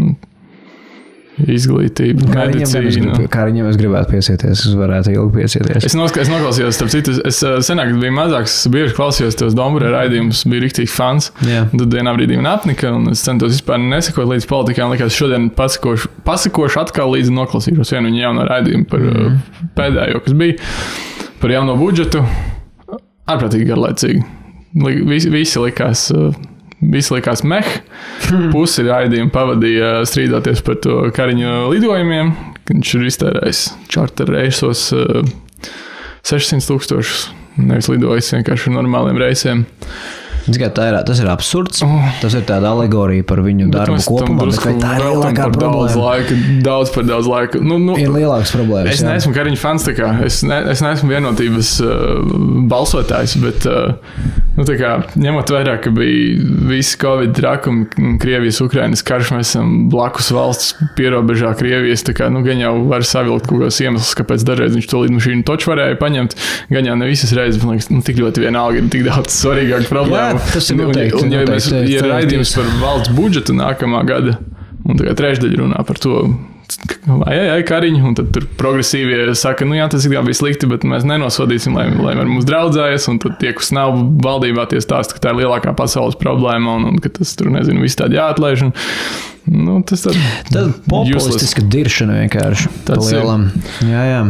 Izglītība, medicīna. Kariņam es gribētu piesieties, es varētu ilgi piesieties. Es noklausījos, starp citu, es senāk, kad biju mazāks, bieži klausījos tos Domburē raidījumus, biju riktīgi fans. Tad vienā brīdī man apnika, un es centos vispār nesakot līdz politikām, likās šodien pasakošu atkal līdz noklausīšos vienu viņa jauno raidījumu par pēdējo, kas bija, par jauno budžetu. Ārprātīgi garlaicīgi. Visi likās meh. Pusi raidījumu pavadīja strīdoties par to Kariņu lidojumiem. Viņš ir iztērējis čarter reisos 600,000. Nevis lidojis vienkārši ar normāliem reisiem. Tas ir absurds. Tas ir tāda alegorija par viņu darbu kopumā. Tā ir lielākā problēma. Daudz laika. Ir lielāks problēmas. Es neesmu Kariņa fans, tā kā. Es neesmu vienotības balsotājs, bet ņemot vērā, ka bija visi Covid trakumi, Krievijas, Ukrainas karš, mēs esam blakus valsts pierobežā Krievijas, tā kā, gan jau var savilkt kaut kādus iemeslus, kāpēc dažreiz viņš to lidmašīnu toču varēja paņemt, gan jau ne visas reizes, man liekas, tik ļoti vienalga ir tik daudz svarīgāk problēma. Tas ir noteikti. Ja ir raidījums par valsts budžetu nākamā gada, un tagad trešdaļa runā par to, vai Kariņu, un tad tur progresīvie saka, tas ir bija slikti, bet mēs nenosodīsim, lai var mums draudzējas, un tad tie, kas nav valdībā, tie stāsta, ka tā ir lielākā pasaules problēma, un ka tas tur, nezinu, viss tādi jāatlaiž, un tas tad populistiska diršana vienkārši. Tas lielam. Jā.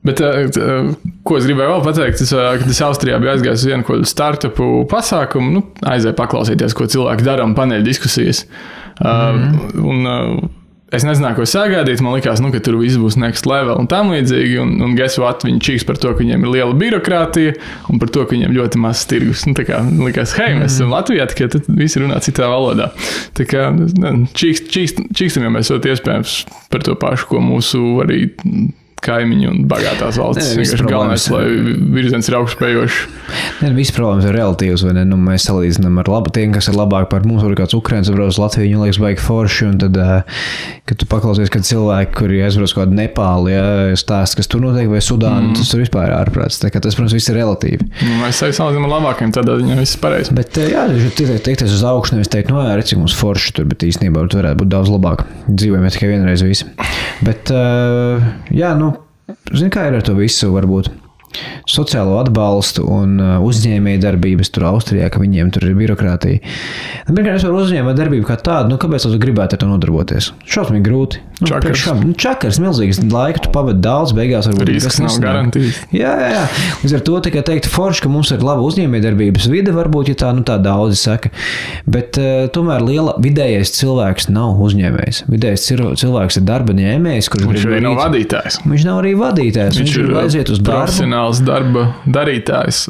Bet, ko es gribēju vēl pateikt, kad es Austrijā biju aizgājis uz vienu kaut kādu startupu pasākumu, aizēju paklausīties, ko cilvēki dara un paneļu diskusijas. Es nezināju, ko sagaidīt, man likās, ka tur viss būs next level un tam līdzīgi, un guess what, viņi čīks par to, ka viņiem ir liela birokrātija un par to, ka viņiem ļoti maz tirgus. Tā kā likās, hei, mēs esam Latvijā, tikai tad visi runā citā valodā. Tā kā čīkstam, ja mēs ļoti iespējams par to pašu, ko mūsu arī kaimiņi un bagātās valstis. Vienkārši galvenais, lai virziens ir augšspējošs. Visi problēmas ir relatīvas, vai ne? Mēs salīdzinām ar tiem, kas ir labāk par mums, vai kāds Ukrainas brauc Latviju, viņu liekas baigi forši, un tad, kad tu paklausies, kad cilvēki, kuri aizbrauc kādu Nepāli, stāst, kas tur notiek, vai Sudānu, tas tur vispār ir ārprāts. Tā kā tas, protams, viss ir relatīvi. Mēs salīdzinām ar labākiem, tādā ziņā viss pareizi. Bet, teikties uz augšu, nevis teikt, redz, cik mums forši tur, bet īstenībā tur varētu būt daudz labāk. Dzīvojam tikai vienreiz visi. Bet, zini, kā ir ar to visu, varbūt sociālo atbalstu un uzņēmēju darbības tur Austrijā, ka viņiem tur ir birokrātija. Pirmkārt, es varu uzņēmēju darbību kā tādu, kāpēc tu gribētu ar to nodarboties? Šausmīgi grūti. Čakars, milzīgs laika, tu pavadi daudz, beigās varbūt risks nav garantijas. Jā. Līdz ar to tikai teikt forši, ka mums ir laba uzņēmēju darbības vide, varbūt, ja tā daudzi saka. Bet tomēr vidējais cilvēks nav uzņēmējs. Vidējais cilvēks ir darba ņēmējs, kurš viņš arī nav vadītājs. Viņš nav arī vadītājs. Viņš ir aiziet uz profesionāls darba darītājs.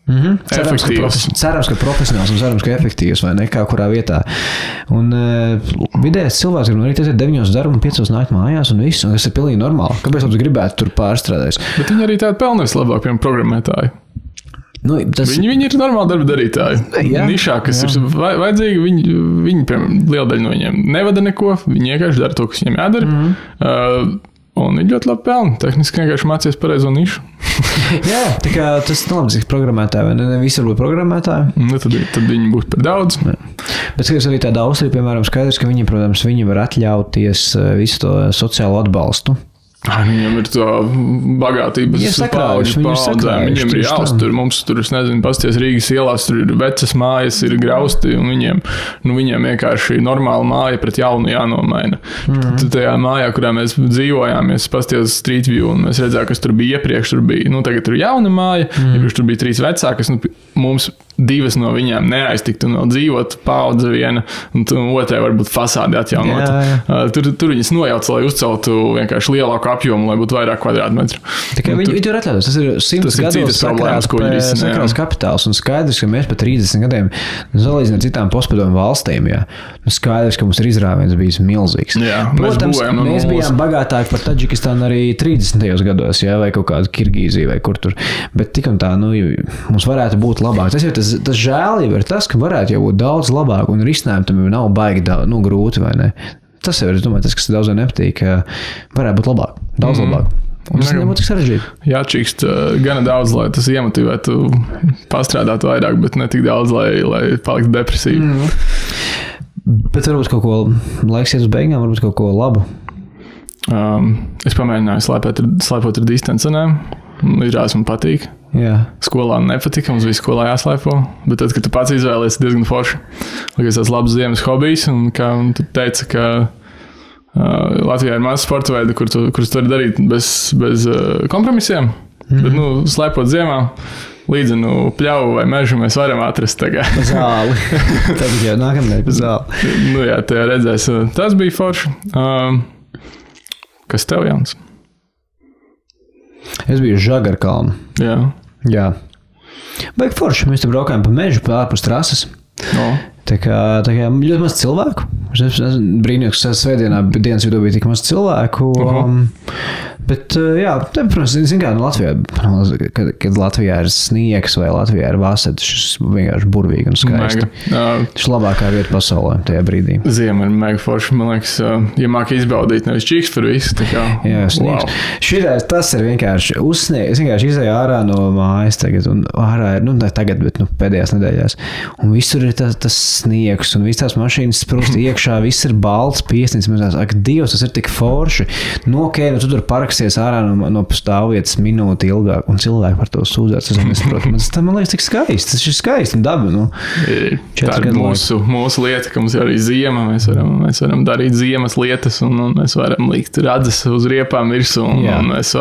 Cerams, ka profesionāls un cerams, ka efektīvs, vai ne, kā kurā vietā. Un vidējais cilvēks grib arī aiziet 9 darbu un 5 nākt mājās un viss, un tas ir pilnīgi normāli. Kāpēc tu gribētu tur pārstrādāt? Bet viņi arī tādu pelnēs labāk, piemēram, programmētāji. Viņi ir normāli darba darītāji. Nišā, kas ir vajadzīgi, viņi piemēram, liela daļa no viņiem nevada neko, viņi vienkārši dara to, kas viņiem jādara. Un viņi ļoti labi pelna. Tehniski vienkārši mācies pareizo nišu. Jā, tā kā tas nav labi, cik programmētāji, vai ne visi var būt programmētāji. Tad viņi būs par daudz. Jā. Bet skaties arī tāda Austrija, piemēram, skaidrs, ka viņi, protams, viņi var atļauties visu to sociālo atbalstu. Viņam ir tā bagātības paudzēm. Viņiem ir jāuztur. Mums tur, es nezinu, pasties Rīgas ielās, tur ir vecas mājas, ir grausti, un viņiem vienkārši normāla māja pret jaunu jānomaina. Tad tajā mājā, kurā mēs dzīvojām, mēs pasties Street View, un mēs redzējām, kas tur bija iepriekš, tagad tur ir jauna māja, iepriekš tur bija 3 vecākas, mums 2 no viņām neaiztiktu un vēl dzīvot paudze viena, un otrai varbūt fasādi atjaunot. Tur viņas nojauc, lai uzceltu vienkārši lielāku apjomu, lai būtu vairāk kvadrātmetru. Tikai viņi tur atļaujas. Tas ir 100 gados sakrās kapitāls, un skaidrs, ka mēs pa 30 gadiem salīdzinām ar citām postpadomu valstīm, skaidrs, ka mums ir izrāviens bijis milzīgs. Protams, mēs bijām bagātāki par Taģikistānu arī 30. gados, vai kaut kādu Kirgīziju vai kur tur, bet tik un tā, mums varētu būt labāk. Tas žēl jau ir tas, ka varētu jau būt daudz labāk, un risinājumi tam nav baigi grūti, vai ne? Tas jau ir, es domāju, tas, kas daudz nepatīk, varētu būt labāk, daudz labāk. Un tas nebūtu tik sarežģīti. Jāčīkst gana daudz, lai tas iemotivētu pastrādāt vairāk, bet ne tik daudz, lai paliktu depresīvi. Bet varbūt kaut ko, laiks iet uz beigām, varbūt kaut ko labu. Es pamēģināju slēpot ar distancenēm. Izrādās man patīk. Jā. Skolā nepatika, mums bija skolā jāslēpo, bet tad, kad tu pats izvēlies, diezgan forši. Liekas, tas labs ziemas hobijs, un tu teici, ka Latvijā ir maz sporta veidi, kurus tu vari darīt bez kompromisiem, bet, slēpot ziemā, līdzi pļauju vai mežu mēs varam atrast tagad. Zāli. Tad jau nākamdien pa zāli. Jā, tajā redzēs. Tas bija forši. Kas tev, Jānis? Es biju Žagarkalnu. Jā. Baigi forši. Mēs te braukājām pa mežu, ārpus trases. Tā kā ļoti maz cilvēku. Brīnīgs, ka svētdienā dienas vidū bija tik maz cilvēku. Bet, protams, Latvijā, kad Latvijā ir sniegs vai Latvijā ir vasara, tas vienkārši burvīgi un skaisti. Tas ir labākā vieta pasaulē tajā brīdī. Ziema ir mega forši, man liekas, ja māk izbaudīt, nevis čīks par visu. Jā, sniegs. Šitais, tas ir vienkārši uzsniegs. Es vienkārši izēju ārā no mājas tagad, un ārā ir, ne tagad, bet pēdējās nedēļās. Un visur ir tas sniegs, un viss tās mašīnas sprūst iekšā, viss ir balts, piesnīts. Ak, Dievs, tas ir tik forši. Tu tur paraksties ārā no stāvvietas minūti ilgāk, un cilvēki par to sūdzēs. Tas man liekas tik skaisti. Tas ir skaisti un daba. Tā ir mūsu lieta, ka mums ir arī ziema. Mēs varam darīt ziemas lietas, un mēs varam likt radzes uz riepām virsū, un mēs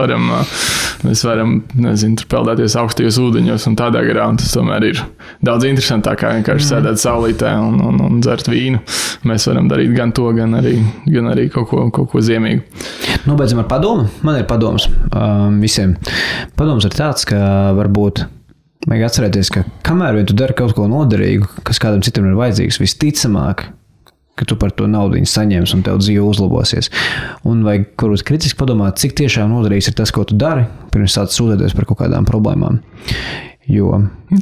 varam, tur peldēties augstajos ūdeņos un tādā garā, un tas tomēr ir daudz interesantāk, kā vienkārši sēdēt saulītē un dzert vīnu. Mēs varam darīt gan to, gan arī kaut ko ziemīgu. Beidzam ar padomu. Man ir padoms visiem. Padoms ir tāds, ka varbūt vajag atcerēties, ka kamēr vien tu dari kaut ko noderīgu, kas kādam citam ir vajadzīgs, visticamāk, ka tu par to naudiņu saņems un tev dzīve uzlabosies. Un vajag varbūt kritiski padomāt, cik tiešām noderīgs ir tas, ko tu dari, pirms sāc sūdzēties par kaut kādām problēmām. Jo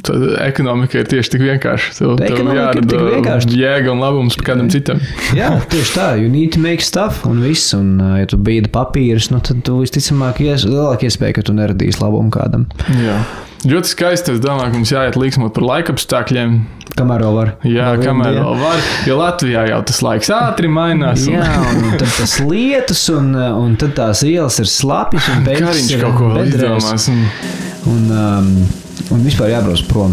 tad ekonomika ir tieši tik vienkārši. Tev jārada jēga un labums par kādam citam. Jā, tieši tā. You need to make stuff un viss. Un ja tu bīdi papīrus, tad tu visticamāk lielāk iespēja, ka tu neradīsi labumu kādam. Jā. Ļoti skaisti. Es domāju, ka mums jāiet līksmot par laikapstākļiem. Kamēr vēl var. Jā, kamēr vēl var. Jo Latvijā jau tas laiks ātri mainās. Jā, un tad tas lietus, un tad tās ielas ir slapjas, un Kariņš kaut ko vēl izdomās. Un vispār jābrauc prom.